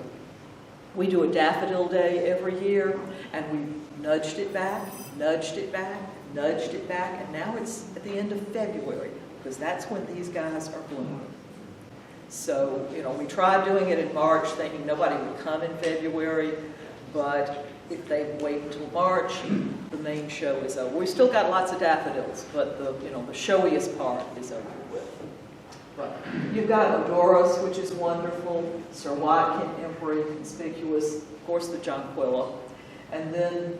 [SPEAKER 5] We do a daffodil day every year, and we've nudged it back, nudged it back, nudged it back, and now it's at the end of February, because that's when these guys are blooming. So, we tried doing it in March, thinking nobody would come in February, but if they wait until March, the main show is over. We've still got lots of daffodils, but the showiest part is over with. Right. You've got Odoros, which is wonderful, Sir Watkin, Emperor, conspicuous, of course the jonquilla, and then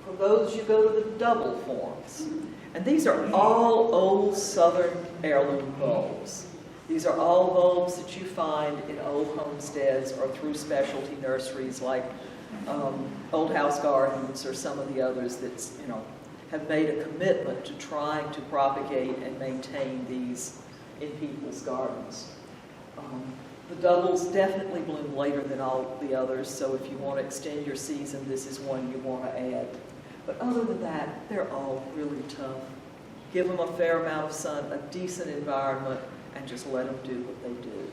[SPEAKER 5] for those you go to the double forms. And these are all old southern heirloom bulbs. These are all bulbs that you find in old homesteads or through specialty nurseries like Old House Gardens or some of the others that have made a commitment to trying to propagate and maintain these in people's gardens. The doubles definitely bloom later than all the others, so if you want to extend your season, this is one you want to add. But other than that, they're all really tough. Give them a fair amount of sun, a decent environment, and just let them do what they do.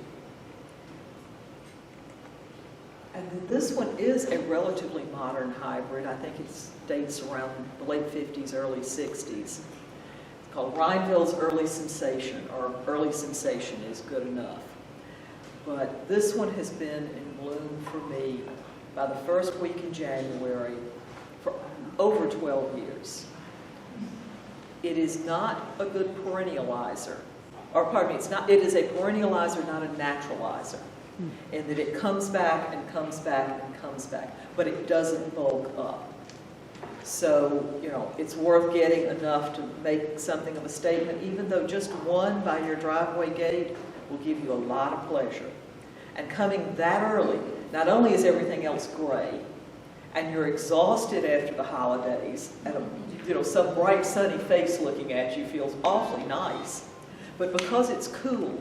[SPEAKER 5] And then this one is a relatively modern hybrid. I think it dates around the late 50s, early 60s. It's called Rhineville's Early Sensation, or Early Sensation is good enough. But this one has been in bloom for me by the first week in January for over 12 years. It is not a good perennializer. Or pardon me, it is a perennializer, not a naturalizer, in that it comes back and comes back and comes back, but it doesn't bulk up. So, it's worth getting enough to make something of a statement, even though just one by your driveway gate will give you a lot of pleasure. And coming that early, not only is everything else gray, and you're exhausted after the holidays, and some bright sunny face looking at you feels awfully nice. But because it's cool,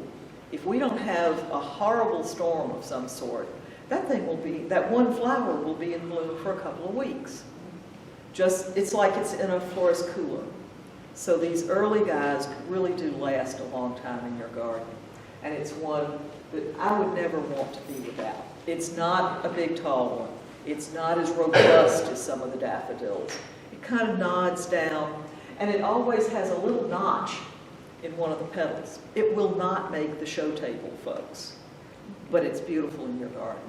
[SPEAKER 5] if we don't have a horrible storm of some sort, that one flower will be in bloom for a couple of weeks. It's like it's in a florist cooler. So these early guys really do last a long time in your garden. And it's one that I would never want to be without. It's not a big, tall one. It's not as robust as some of the daffodils. It kind of nods down, and it always has a little notch in one of the petals. It will not make the show table, folks, but it's beautiful in your garden.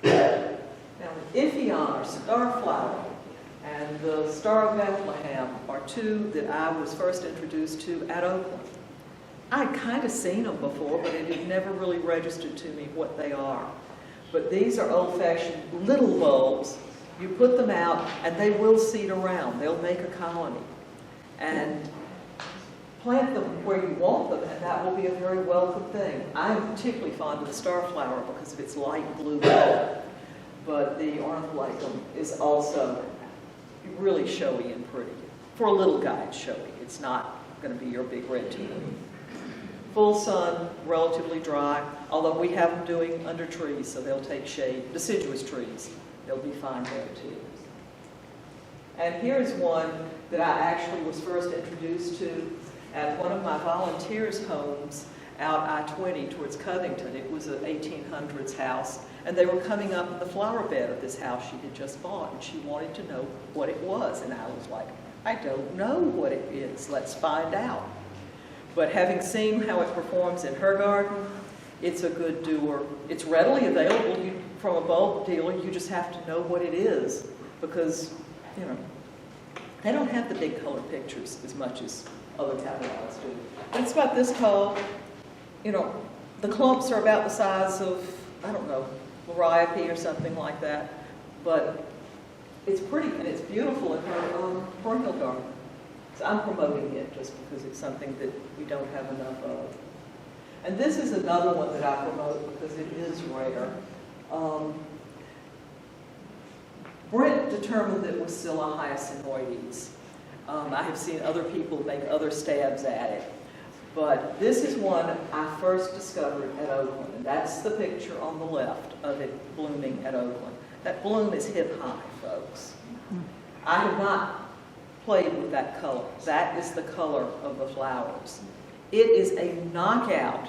[SPEAKER 5] Now, the Iphion, or cigar flower, and the Star of Bethlehem are two that I was first introduced to at Oakland. I'd kind of seen them before, but it had never really registered to me what they are. But these are old-fashioned little bulbs You put them out, and they will seed around. They'll make a colony. And plant them where you want them, and that will be a very welcome thing. I'm particularly fond of the starflower because of its light blue color, but the ornitholycum is also really showy and pretty. For a little guy, it's showy. It's not going to be your big red tulip. Full sun, relatively dry, although we have them doing under trees, so they'll take shade. Deciduous trees, they'll be fine there too. And here's one that I actually was first introduced to at one of my volunteers' homes out I-20 towards Covington. It was an 1800s house, and they were coming up in the flower bed of this house she had just bought, and she wanted to know what it was, and I was like, I don't know what it is. Let's find out. But having seen how it performs in her garden, it's a good doer. It's readily available from a bulb dealer. You just have to know what it is because, you know, they don't have the big color pictures as much as other catalogs do. But it's about this tall. You know, the clumps are about the size of, I don't know, Liriope or something like that. But it's pretty and it's beautiful in her perennial garden. So I'm promoting it just because it's something that we don't have enough of. And this is another one that I promote because it is rare. Brent determined that it was Scilla hyacinthioides. I have seen other people make other stabs at it. But this is one I first discovered at Oakland. And that's the picture on the left of it blooming at Oakland. That bloom is hip high, folks. I have not played with that color. That is the color of the flowers. It is a knockout.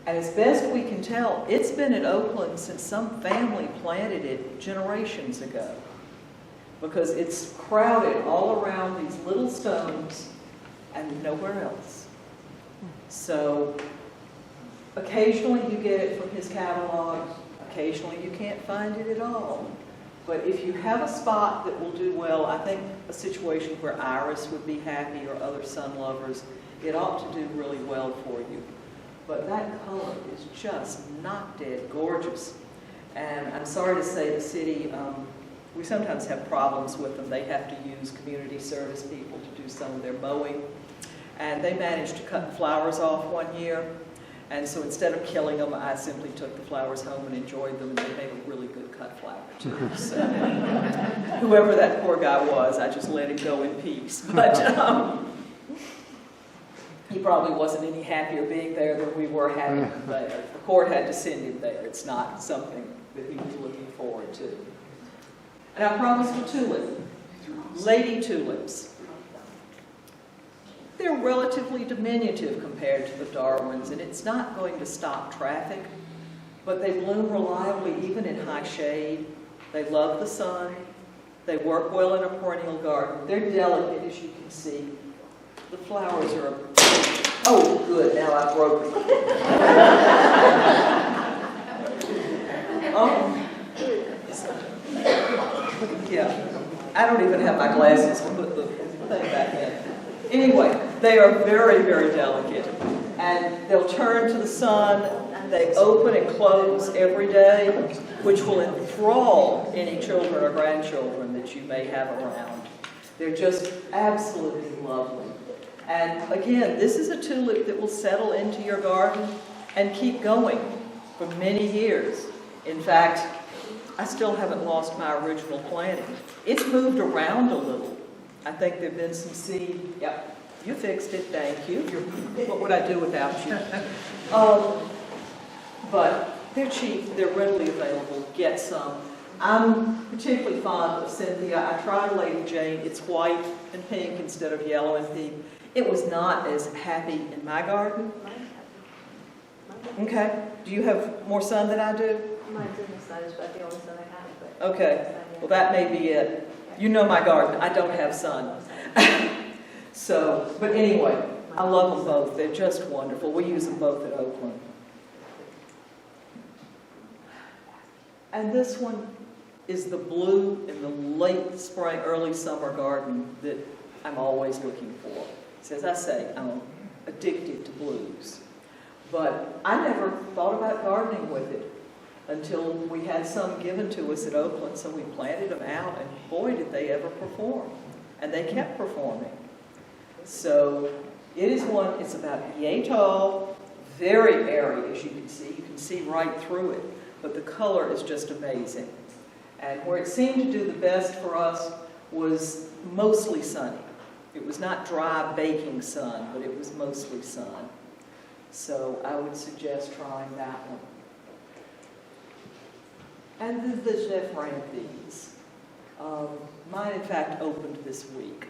[SPEAKER 5] And as best we can tell, it's been in Oakland since some family planted it generations ago. Because it's crowded all around these little stones and nowhere else. So occasionally you get it from his catalog. Occasionally you can't find it at all. But if you have a spot that will do well, I think a situation where iris would be happy or other sun lovers, it ought to do really well for you. But that color is just not dead gorgeous. And I'm sorry to say the city, we sometimes have problems with them. They have to use community service people to do some of their mowing. And they managed to cut the flowers off one year. And so instead of killing them, I simply took the flowers home and enjoyed them, and they made a really good cut flower too. So whoever that poor guy was, I just let him go in peace. But he probably wasn't any happier being there than we were having him there. The court had to send him there. It's not something that he was looking forward to. And I promised a tulip, lady tulips. They're relatively diminutive compared to the Darwins, and it's not going to stop traffic, but they bloom reliably even in high shade. They love the sun. They work well in a perennial garden. They're delicate, as you can see. The flowers are, oh good, now I've broken them. Yeah, I don't even have my glasses to put the thing back in. Anyway, they are very, very delicate, and they'll turn to the sun. They open and close every day, which will enthrall any children or grandchildren that you may have around. They're just absolutely lovely. And again, this is a tulip that will settle into your garden and keep going for many years. In fact, I still haven't lost my original planting. It's moved around a little. I think there have been some seed. Yep, you fixed it, thank you. What would I do without you? But they're cheap, they're readily available, get some. I'm particularly fond of Cynthia. I tried Lady Jane. It's white and pink instead of yellow and pink. It was not as happy in my garden. Okay, do you have more sun than I do?
[SPEAKER 3] Mine's in the sun, it's about the only sun I have. But
[SPEAKER 5] Okay, well that may be it. You know my garden, I don't have sun. So, but anyway, I love them both. They're just wonderful. We use them both at Oakland. And this one is the blue in the late spring, early summer garden that I'm always looking for. So as I say, I'm addicted to blues. But I never thought about gardening with it. until we had some given to us at Oakland, so we planted them out, and boy, did they ever perform. And they kept performing. So it is one, it's about yay tall, very airy, as you can see. You can see right through it, but the color is just amazing. And where it seemed to do the best for us was mostly sunny. It was not dry, baking sun, but it was mostly sun. So I would suggest trying that one. And the Zephyranthes. Mine, in fact, opened this week.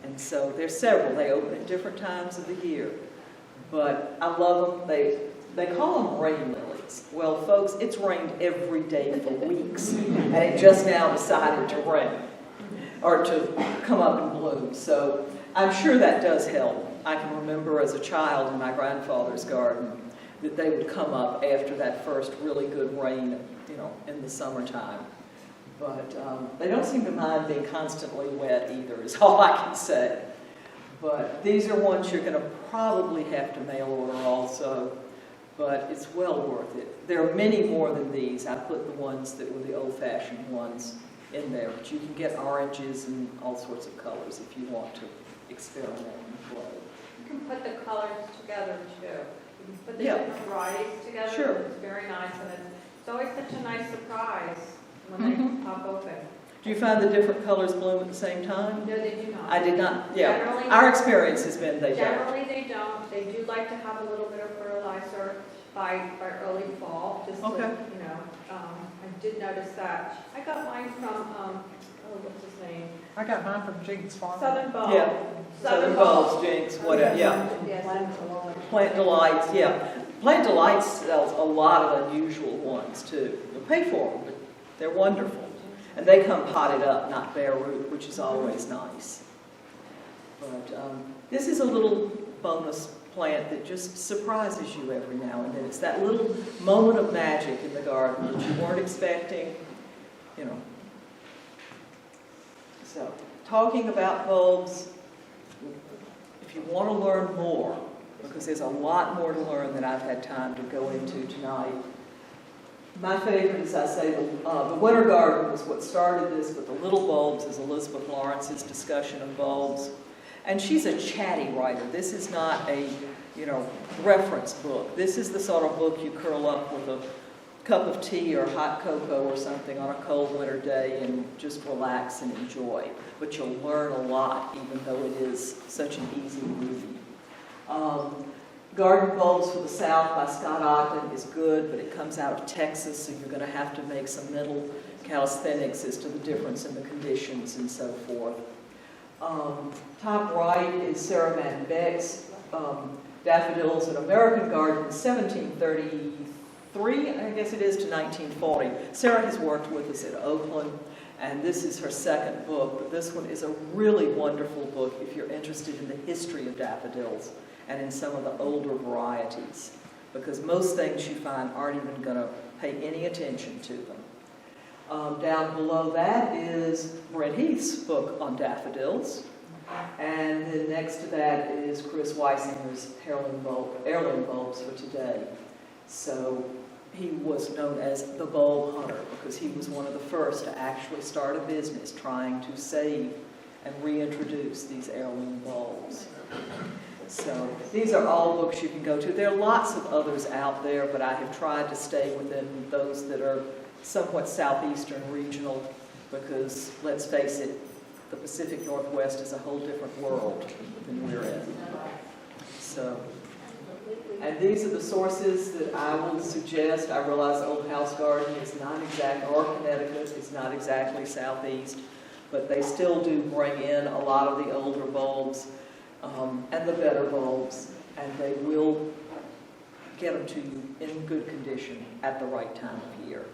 [SPEAKER 5] And so there's several. They open at different times of the year. But I love them. They call them rain lilies. Well, folks, it's rained every day for weeks. And it just now decided to rain, or to come up and bloom. So I'm sure that does help. I can remember as a child in my grandfather's garden that they would come up after that first really good rain, in the summertime. But they don't seem to mind being constantly wet either, is all I can say. But these are ones you're going to probably have to mail order also, but it's well worth it. There are many more than these. I put the ones that were the old-fashioned ones in there, but you can get oranges and all sorts of colors if you want to experiment and play.
[SPEAKER 4] You can put the colors together too. You can put the
[SPEAKER 5] Yeah.
[SPEAKER 4] different varieties together.
[SPEAKER 5] Sure.
[SPEAKER 4] It's very nice, and it's always such a nice surprise when they pop open.
[SPEAKER 5] Do you find the different colors bloom at the same time?
[SPEAKER 4] No, they do not.
[SPEAKER 5] I did not, yeah.
[SPEAKER 4] Generally-
[SPEAKER 5] Our experience has been they don't.
[SPEAKER 4] Generally, they don't. They do like to have a little bit of fertilizer by early fall, just to,
[SPEAKER 5] Okay.
[SPEAKER 4] I did notice that. I got mine from, what's his name?
[SPEAKER 1] I got mine from Jinx Farm.
[SPEAKER 4] Southern Bulb.
[SPEAKER 5] Yeah. Southern Bulbs, Jinx, whatever, yeah.
[SPEAKER 4] Yes.
[SPEAKER 5] Plant Delights, yeah. Plant Delights sells a lot of unusual ones too. You'll pay for them, but they're wonderful. And they come potted up, not bare root, which is always nice. But this is a little bonus plant that just surprises you every now and then. It's that little moment of magic in the garden that you weren't expecting, So, talking about bulbs, if you want to learn more, because there's a lot more to learn than I've had time to go into tonight. My favorite, as I say, the Winter Garden was what started this, but the Little Bulbs is Elizabeth Lawrence's discussion of bulbs. And she's a chatty writer. This is not a, reference book. This is the sort of book you curl up with a cup of tea or hot cocoa or something on a cold winter day and just relax and enjoy. But you'll learn a lot, even though it is such an easy movie. Garden Bulbs for the South by Scott Ogden is good, but it comes out of Texas, so you're going to have to make some mental calisthenics as to the difference in the conditions and so forth. Top right is Sarah Madden Beck's Daffodils in American Garden, 1733, I guess it is, to 1940. Sarah has worked with us at Oakland, and this is her second book, but this one is a really wonderful book if you're interested in the history of daffodils and in some of the older varieties, because most things you find aren't even going to pay any attention to them. Down below that is Brent Heath's book on daffodils, and then next to that is Chris Weisinger's Heirloom Bulbs for Today. So he was known as the bulb hunter because he was one of the first to actually start a business trying to save and reintroduce these heirloom bulbs. So these are all books you can go to. There are lots of others out there, but I have tried to stay within those that are somewhat southeastern regional because, let's face it, the Pacific Northwest is a whole different world than we're in. So, and these are the sources that I will suggest. I realize Old House Garden is not exact, or Connecticut is not exactly southeast, but they still do bring in a lot of the older bulbs and the better bulbs, and they will get them to you in good condition at the right time of year.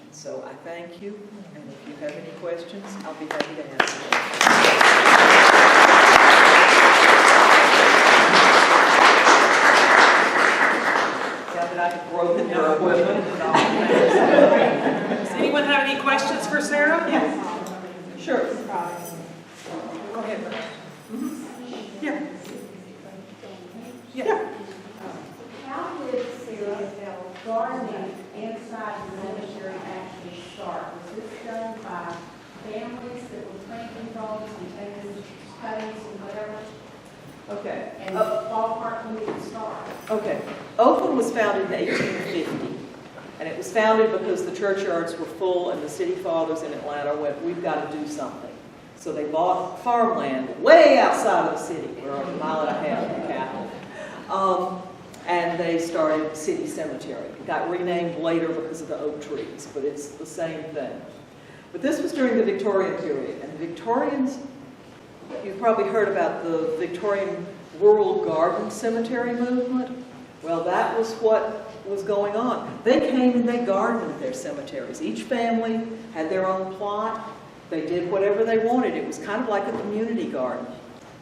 [SPEAKER 5] And so I thank you, and if you have any questions, I'll be happy to answer them. Now that I have broken your equipment.
[SPEAKER 1] Does anyone have any questions for Sarah?
[SPEAKER 5] Yes. Sure.
[SPEAKER 1] Go ahead.
[SPEAKER 5] Yeah. Yeah.
[SPEAKER 6] gardening inside the cemetery actually start? Was this done by families that were planting rows and taking cuttings and whatever?
[SPEAKER 5] Okay.
[SPEAKER 6] And ballpark when did it start?
[SPEAKER 5] Okay. Oakland was founded in 1850. And it was founded because the churchyards were full and the city fathers in Atlanta went, we've got to do something. So they bought farmland way outside of the city. We're a mile and a half from the capital. And they started the city cemetery. It got renamed later because of the oak trees, but it's the same thing. But this was during the Victorian period. And the Victorians, you've probably heard about the Victorian rural garden cemetery movement. Well, that was what was going on. They came and they gardened their cemeteries. Each family had their own plot. They did whatever they wanted. It was kind of like a community garden.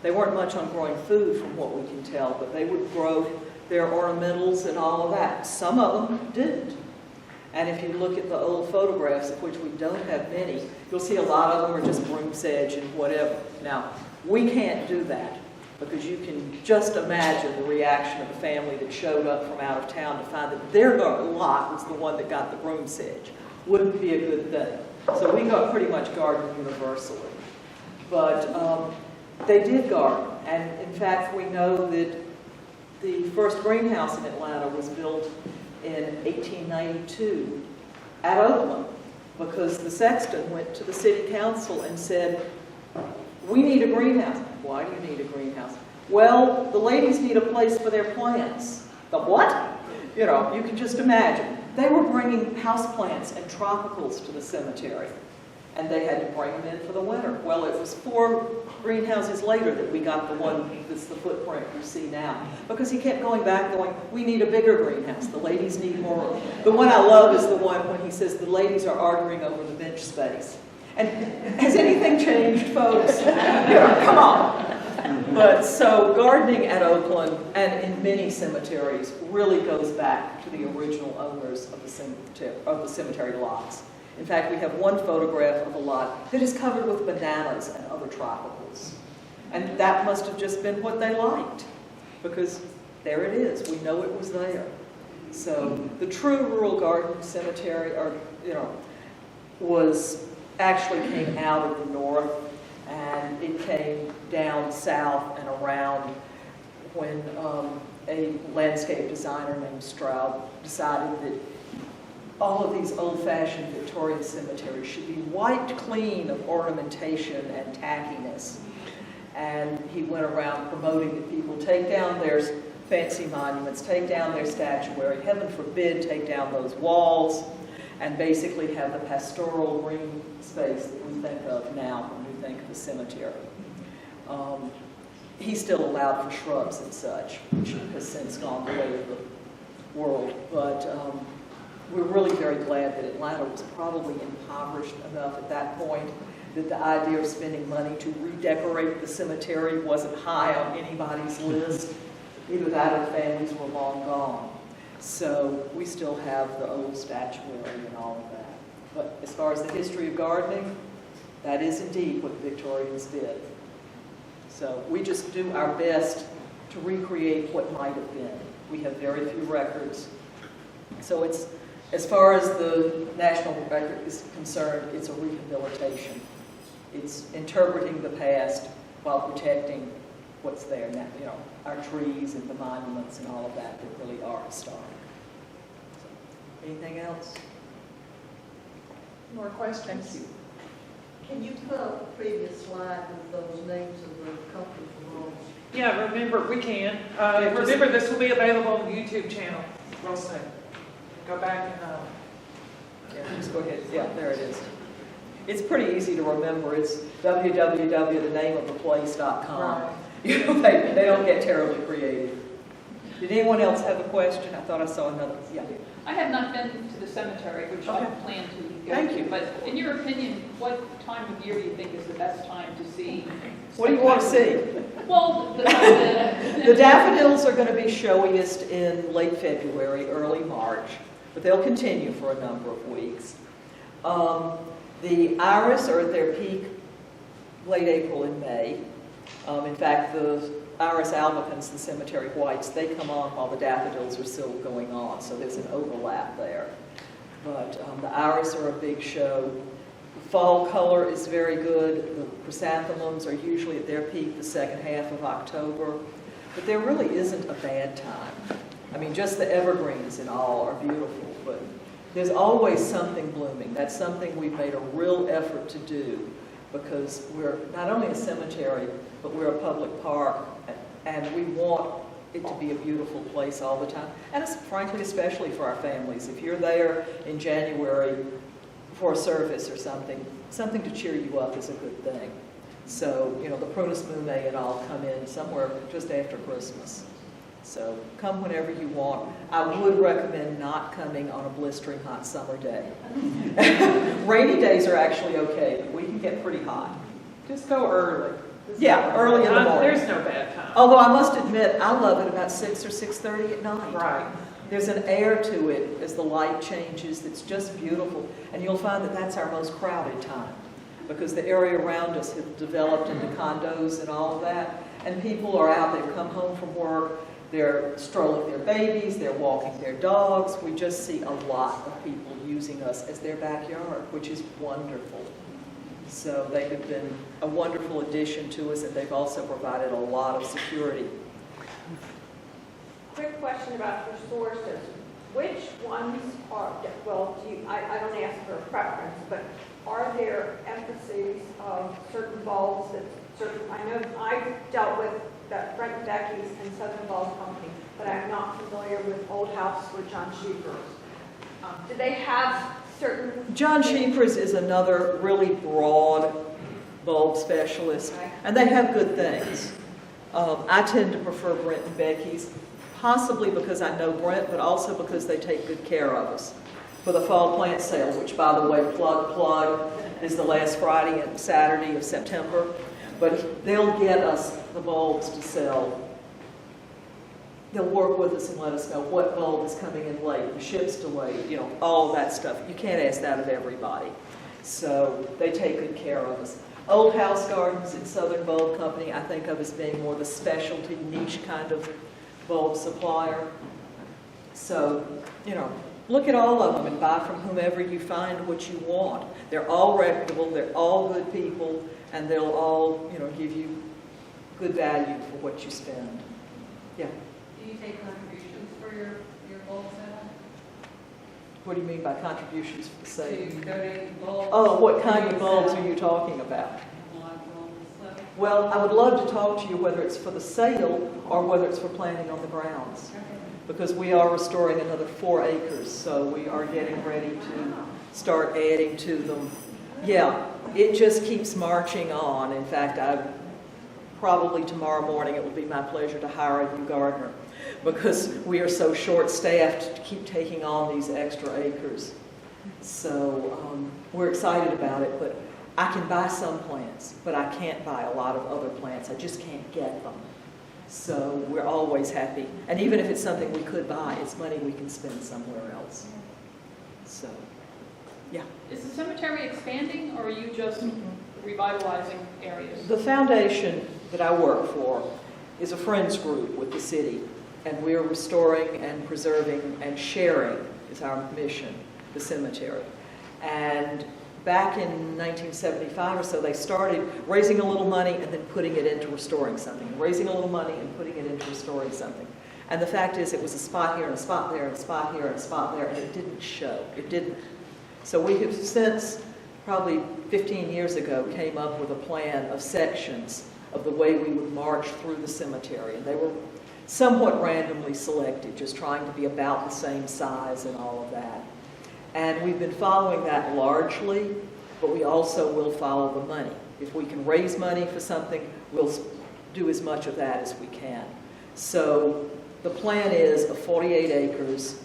[SPEAKER 5] They weren't much on growing food from what we can tell, but they would grow their ornamentals and all of that. Some of them didn't. And if you look at the old photographs, of which we don't have many, you'll see a lot of them are just broom sedge and whatever. Now, we can't do that, because you can just imagine the reaction of a family that showed up from out of town to find that their lot was the one that got the broom sedge. Wouldn't be a good thing. So we got pretty much garden universally. But they did garden. And in fact, we know that the first greenhouse in Atlanta was built in 1892 at Oakland, because the sexton went to the city council and said, we need a greenhouse. Why do you need a greenhouse? Well, the ladies need a place for their plants. The what? You know, you can just imagine. They were bringing houseplants and tropicals to the cemetery, and they had to bring them in for the winter. Well, it was 4 greenhouses later that we got the one that's the footprint you see now, because he kept going back going, we need a bigger greenhouse. The ladies need more. The one I love is the one when he says the ladies are arguing over the bench space. And has anything changed, folks? Come on. But so gardening at Oakland and in many cemeteries really goes back to the original owners of the cemetery lots. In fact, we have one photograph of a lot that is covered with bananas and other tropicals. And that must have just been what they liked, because there it is. We know it was there. So the true rural garden cemetery, actually came out of the north, and it came down south and around when a landscape designer named Stroud decided that all of these old-fashioned Victorian cemeteries should be wiped clean of ornamentation and tackiness. And he went around promoting that people take down their fancy monuments, take down their statuary, heaven forbid take down those walls, and basically have the pastoral green space that we think of now when we think of the cemetery. He still allowed for shrubs and such, which has since gone the way of the world. But we're really very glad that Atlanta was probably impoverished enough at that point that the idea of spending money to redecorate the cemetery wasn't high on anybody's list. Either that or the families were long gone. So we still have the old statuary and all of that. But as far as the history of gardening, that is indeed what the Victorians did. So we just do our best to recreate what might have been. We have very few records. So it's, as far as the national record is concerned, it's a rehabilitation. It's interpreting the past while protecting what's there now, our trees and the monuments and all of that really are historic. So, anything else?
[SPEAKER 1] More questions?
[SPEAKER 5] Thank you.
[SPEAKER 3] Can you put up the previous slide with those names of the companies below?
[SPEAKER 1] Yeah, remember, we can.
[SPEAKER 5] just-
[SPEAKER 1] Remember, this will be available on the YouTube channel real soon. Go back and,
[SPEAKER 5] Yeah, just go ahead. Yeah, there it is. It's pretty easy to remember. It's www.thenameoftheplace.com.
[SPEAKER 1] right.
[SPEAKER 5] They don't get terribly creative. Did anyone else have a question? I thought I saw another. Yeah.
[SPEAKER 7] I have not been to the cemetery, which I
[SPEAKER 5] Okay.
[SPEAKER 7] plan to go
[SPEAKER 5] Thank
[SPEAKER 7] to.
[SPEAKER 5] you.
[SPEAKER 7] But in your opinion, what time of year do you think is the best time to see?
[SPEAKER 5] What do you want to see?
[SPEAKER 7] Well,
[SPEAKER 5] The daffodils are going to be showiest in late February, early March, but they'll continue for a number of weeks. The iris are at their peak late April and May. In fact, the iris albicans, the cemetery whites, they come on while the daffodils are still going on, so there's an overlap there. But the iris are a big show. Fall color is very good. The chrysanthemums are usually at their peak the second half of October. But there really isn't a bad time. I mean, just the evergreens and all are beautiful, but there's always something blooming. That's something we've made a real effort to do, because we're not only a cemetery, but we're a public park, and we want it to be a beautiful place all the time. And it's, frankly, especially for our families. If you're there in January for a service or something to cheer you up is a good thing. So, you know, the Prunus Mume and all come in somewhere just after Christmas. So come whenever you want. I would recommend not coming on a blistering hot summer day. Rainy days are actually okay, but we can get pretty hot.
[SPEAKER 1] Just go early.
[SPEAKER 5] Yeah, early in the morning.
[SPEAKER 1] There's no bad time.
[SPEAKER 5] Although I must admit, I love it about 6 or 6:30 at night.
[SPEAKER 1] Right.
[SPEAKER 5] There's an air to it as the light changes that's just beautiful. And you'll find that that's our most crowded time, because the area around us has developed into condos and all of that. And people are out, they've come home from work, they're strolling their babies, they're walking their dogs. We just see a lot of people using us as their backyard, which is wonderful. So they have been a wonderful addition to us, and they've also provided a lot of security.
[SPEAKER 4] Quick question about your sources. Which ones are, well, I don't ask for a preference, but are there emphases of certain bulbs that certain, I know I've dealt with that Brent and Becky's and Southern Bulb Company, but I'm not familiar with Old House or John Sheepers. Do they have certain...
[SPEAKER 5] John Sheepers is another really broad bulb specialist, and they have good things. I tend to prefer Brent and Becky's, possibly because I know Brent, but also because they take good care of us. For the fall plant sale, which, by the way, plug, is the last Friday and Saturday of September. But they'll get us the bulbs to sell. They'll work with us and let us know what bulb is coming in late, the ship's delayed, you know, all of that stuff. You can't ask that of everybody. So they take good care of us. Old House Gardens and Southern Bulb Company I think of as being more the specialty niche kind of bulb supplier. So, you know, look at all of them and buy from whomever you find what you want. They're all reputable, they're all good people, and they'll all, you know, give you good value for what you spend. Yeah.
[SPEAKER 6] Do you take contributions for your bulb setup?
[SPEAKER 5] What do you mean by contributions for the sale?
[SPEAKER 6] To donate bulbs?
[SPEAKER 5] Oh, what kind of bulbs are you talking about? Well, I would love to talk to you whether it's for the sale or whether it's for planting on the grounds. Because we are restoring another 4 acres, so we are getting ready to start adding to them. Yeah, it just keeps marching on. In fact, probably tomorrow morning it will be my pleasure to hire a new gardener, because we are so short-staffed to keep taking on these extra acres. So we're excited about it, but I can buy some plants, but I can't buy a lot of other plants. I just can't get them. So we're always happy. And even if it's something we could buy, it's money we can spend somewhere else. So, yeah.
[SPEAKER 7] Is the cemetery expanding, or are you just revitalizing areas?
[SPEAKER 5] The foundation that I work for is a friends group with the city, and we're restoring and preserving and sharing is our mission, the cemetery. And back in 1975 or so, they started raising a little money and then putting it into restoring something, raising a little money and putting it into restoring something. And the fact is, it was a spot here and a spot there and a spot here and a spot there, and it didn't show. It didn't. So we have since, probably 15 years ago, came up with a plan of sections of the way we would march through the cemetery. And they were somewhat randomly selected, just trying to be about the same size and all of that. And we've been following that largely, but we also will follow the money. If we can raise money for something, we'll do as much of that as we can. So the plan is of 48 acres.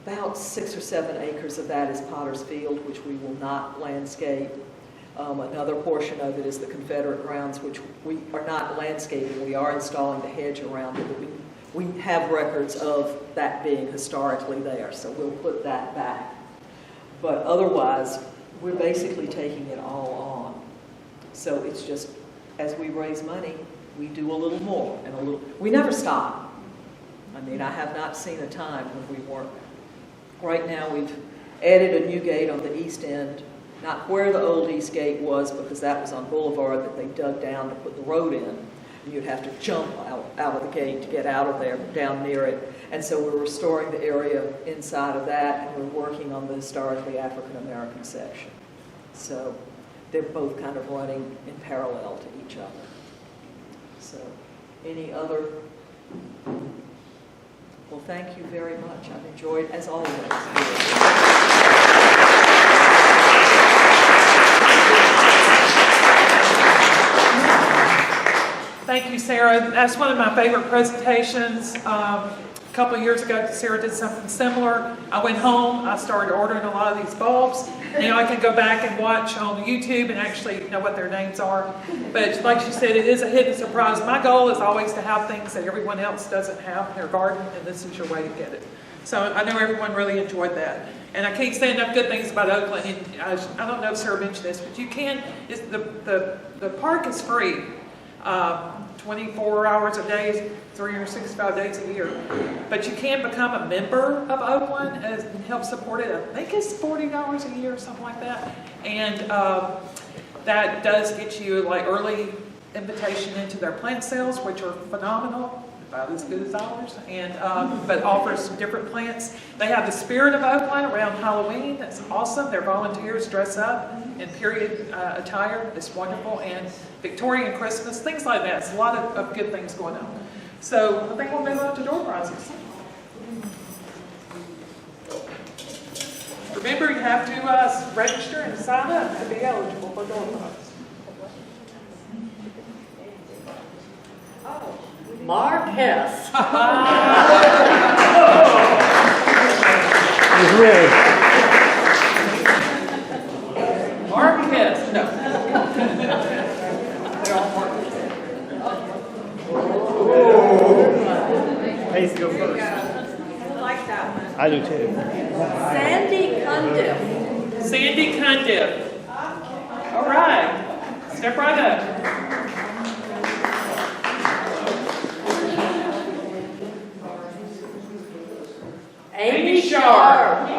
[SPEAKER 5] About 6 or 7 acres of that is Potter's Field, which we will not landscape. Another portion of it is the Confederate grounds, which we are not landscaping. We are installing the hedge around it, but we have records of that being historically there, so we'll put that back. But otherwise, we're basically taking it all on. So it's just, as we raise money, we do a little more and a little, we never stop. I mean, I have not seen a time when we weren't. Right now, we've added a new gate on the east end, not where the old east gate was, because that was on Boulevard that they dug down to put the road in. And you'd have to jump out of the gate to get out of there, down near it. And so we're restoring the area inside of that, and we're working on the historically African-American section. So they're both kind of running in parallel to each other. So any other? Well, thank you very much. I've enjoyed, as always.
[SPEAKER 1] Thank you, Sarah. That's one of my favorite presentations. A couple of years ago, Sarah did something similar. I went home, I started ordering a lot of these bulbs. Now I can go back and watch on YouTube and actually know what their names are. But like she said, it is a hidden surprise. My goal is always to have things that everyone else doesn't have in their garden, and this is your way to get it. So I know everyone really enjoyed that. And I can't say enough good things about Oakland. And I don't know if Sarah mentioned this, but you can, the park is free. 24 hours a day, 365 days a year. But you can become a member of Oakland and help support it. I think it's $40 a year or something like that. And that does get you like early invitation into their plant sales, which are phenomenal, about as good as ours, and but offers different plants. They have the Spirit of Oakland around Halloween. That's awesome. Their volunteers dress up in period attire. It's wonderful. And Victorian Christmas, things like that. It's a lot of good things going on. So I think we'll move on to door prizes. Remember, you have to register and sign up to be eligible for door prizes.
[SPEAKER 3] Mark Hess.
[SPEAKER 1] Mark Hess, no. They're all Mark.
[SPEAKER 8] I used to go first.
[SPEAKER 4] I like that one.
[SPEAKER 8] I do too.
[SPEAKER 3] Sandy Cundiff.
[SPEAKER 1] Sandy Cundiff. All right. Step right up.
[SPEAKER 3] Amy Sharp.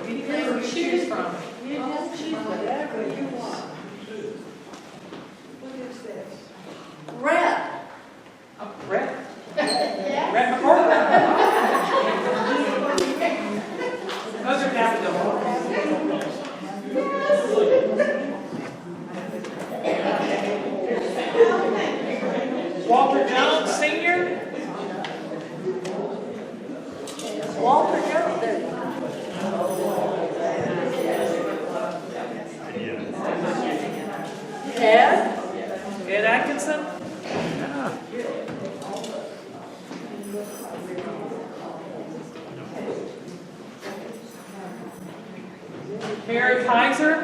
[SPEAKER 1] Anything to choose from.
[SPEAKER 3] You just choose whatever you want. Red.
[SPEAKER 1] Oh, Brett. Brett McCormick. Those are daffodils. Walter Jones, Sr.
[SPEAKER 3] Walter Jones. Ed.
[SPEAKER 1] Ed Atkinson. Mary Kaiser.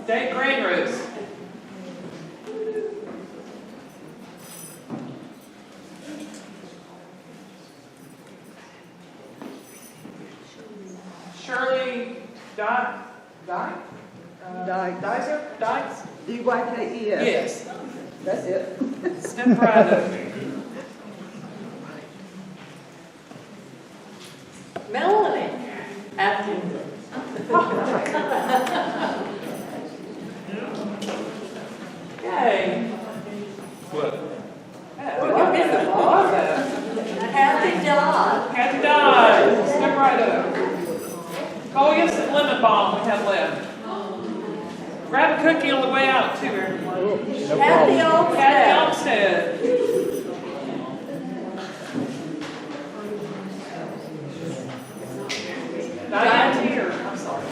[SPEAKER 1] Dave Granrose. Shirley Dizer? Dykes?
[SPEAKER 5] DYKES.
[SPEAKER 1] Yes.
[SPEAKER 5] That's it.
[SPEAKER 1] Step right up.
[SPEAKER 3] Melanie Atkinson.
[SPEAKER 1] Yay.
[SPEAKER 8] What?
[SPEAKER 1] What is the boss at?
[SPEAKER 3] Kathy Dodd.
[SPEAKER 1] Kathy Dodd. Step right up. Call you some lemon balm we have left. Grab a cookie on the way out too, everyone.
[SPEAKER 3] Kathy Olmsted.
[SPEAKER 1] Kathy Olmsted. Diane here. I'm sorry.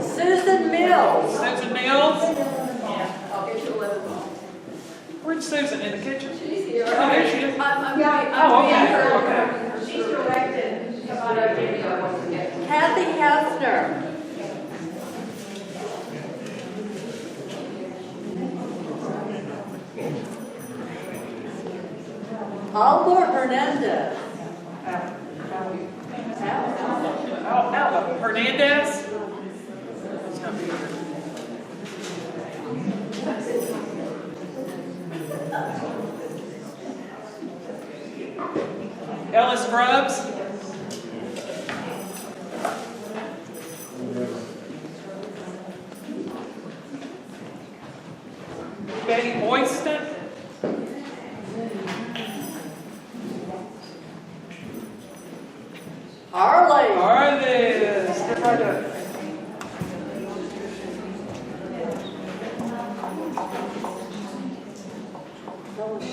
[SPEAKER 3] Susan Mills.
[SPEAKER 1] Susan Mills. Where's Susan? In the kitchen?
[SPEAKER 3] She's here.
[SPEAKER 1] Oh, there she is.
[SPEAKER 3] I'm
[SPEAKER 1] Oh, okay. Okay.
[SPEAKER 6] She's directed about our video once again.
[SPEAKER 3] Kathy Hefner. Albert Hernandez.
[SPEAKER 1] Alba Hernandez. Ellis Grubbs. Betty Boyston.
[SPEAKER 3] Harley.
[SPEAKER 1] Arliss. Step right up.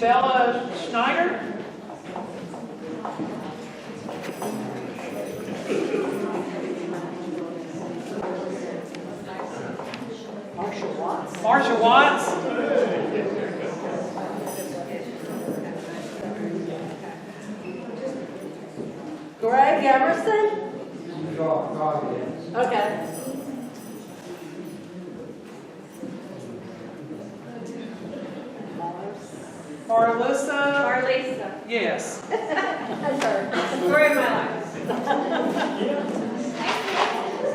[SPEAKER 1] Bella Schneider. Marsha Watts.
[SPEAKER 3] Greg Emerson. Okay.
[SPEAKER 1] Marlissa.
[SPEAKER 2] Marlisa.
[SPEAKER 1] Yes.
[SPEAKER 3] That's her.
[SPEAKER 2] Story of my life.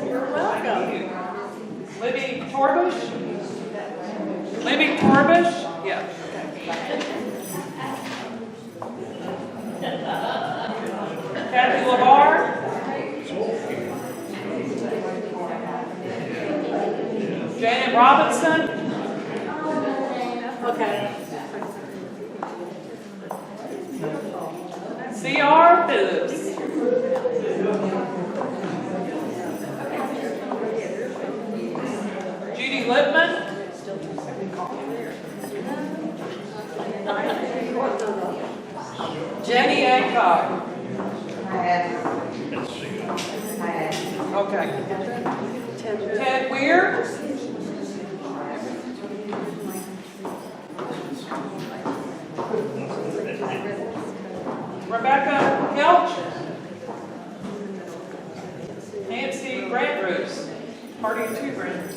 [SPEAKER 3] You're welcome.
[SPEAKER 1] Libby Torbush. Libby Torbush. Yeah. Kathy LeVar. Janet Robinson.
[SPEAKER 3] Okay.
[SPEAKER 1] C.R. Tulips. Judy Lipman. Jenny Hancock. Okay. Ted Weir. Rebecca Kelch. Nancy Grandroos. Party of two Grandroos.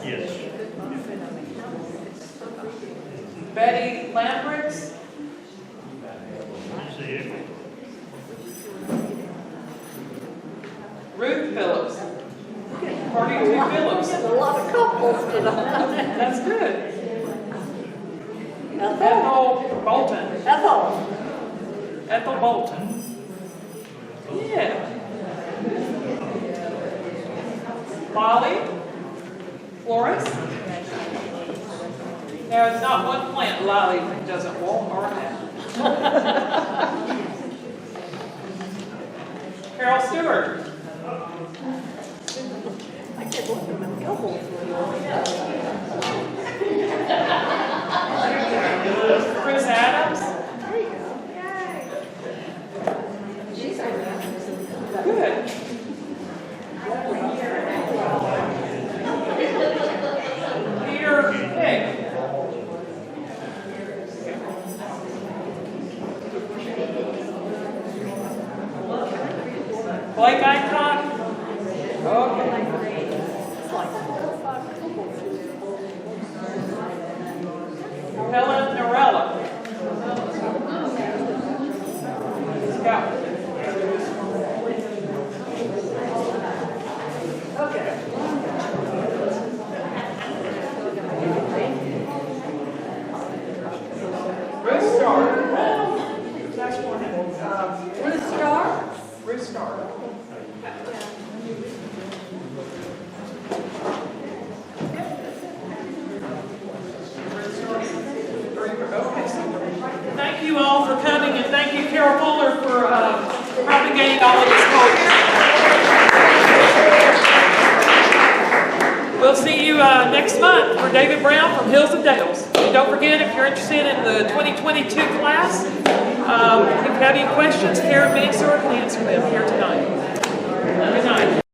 [SPEAKER 8] Yes.
[SPEAKER 1] Betty Lambricks.
[SPEAKER 8] See it.
[SPEAKER 1] Ruth Phillips. Party of two Phillips.
[SPEAKER 3] A lot of couples tonight.
[SPEAKER 1] That's good.
[SPEAKER 3] Ethel.
[SPEAKER 1] Ethel Bolton.
[SPEAKER 3] Ethel.
[SPEAKER 1] Ethel Bolton. Yeah. Molly Flores. There's not one plant Lolly doesn't want or have. Carol Stewart.
[SPEAKER 3] I can't look at them in couples.
[SPEAKER 1] Chris Adams.
[SPEAKER 3] There you go. She's
[SPEAKER 1] Good. Peter Pick. Blake Icon. Okay. Helen Norella. Scout.
[SPEAKER 3] Okay.
[SPEAKER 1] Ruth Starr. That's one.
[SPEAKER 3] Ruth Starr.
[SPEAKER 1] Ruth Starr. Thank you all for coming, and thank you, Carol Fuller, for propagating all of this culture. We'll see you next month for David Brown from Hills and Dales. And don't forget, if you're interested in the 2022 class, if you have any questions, Karen Mansour can answer them here tonight. Good night.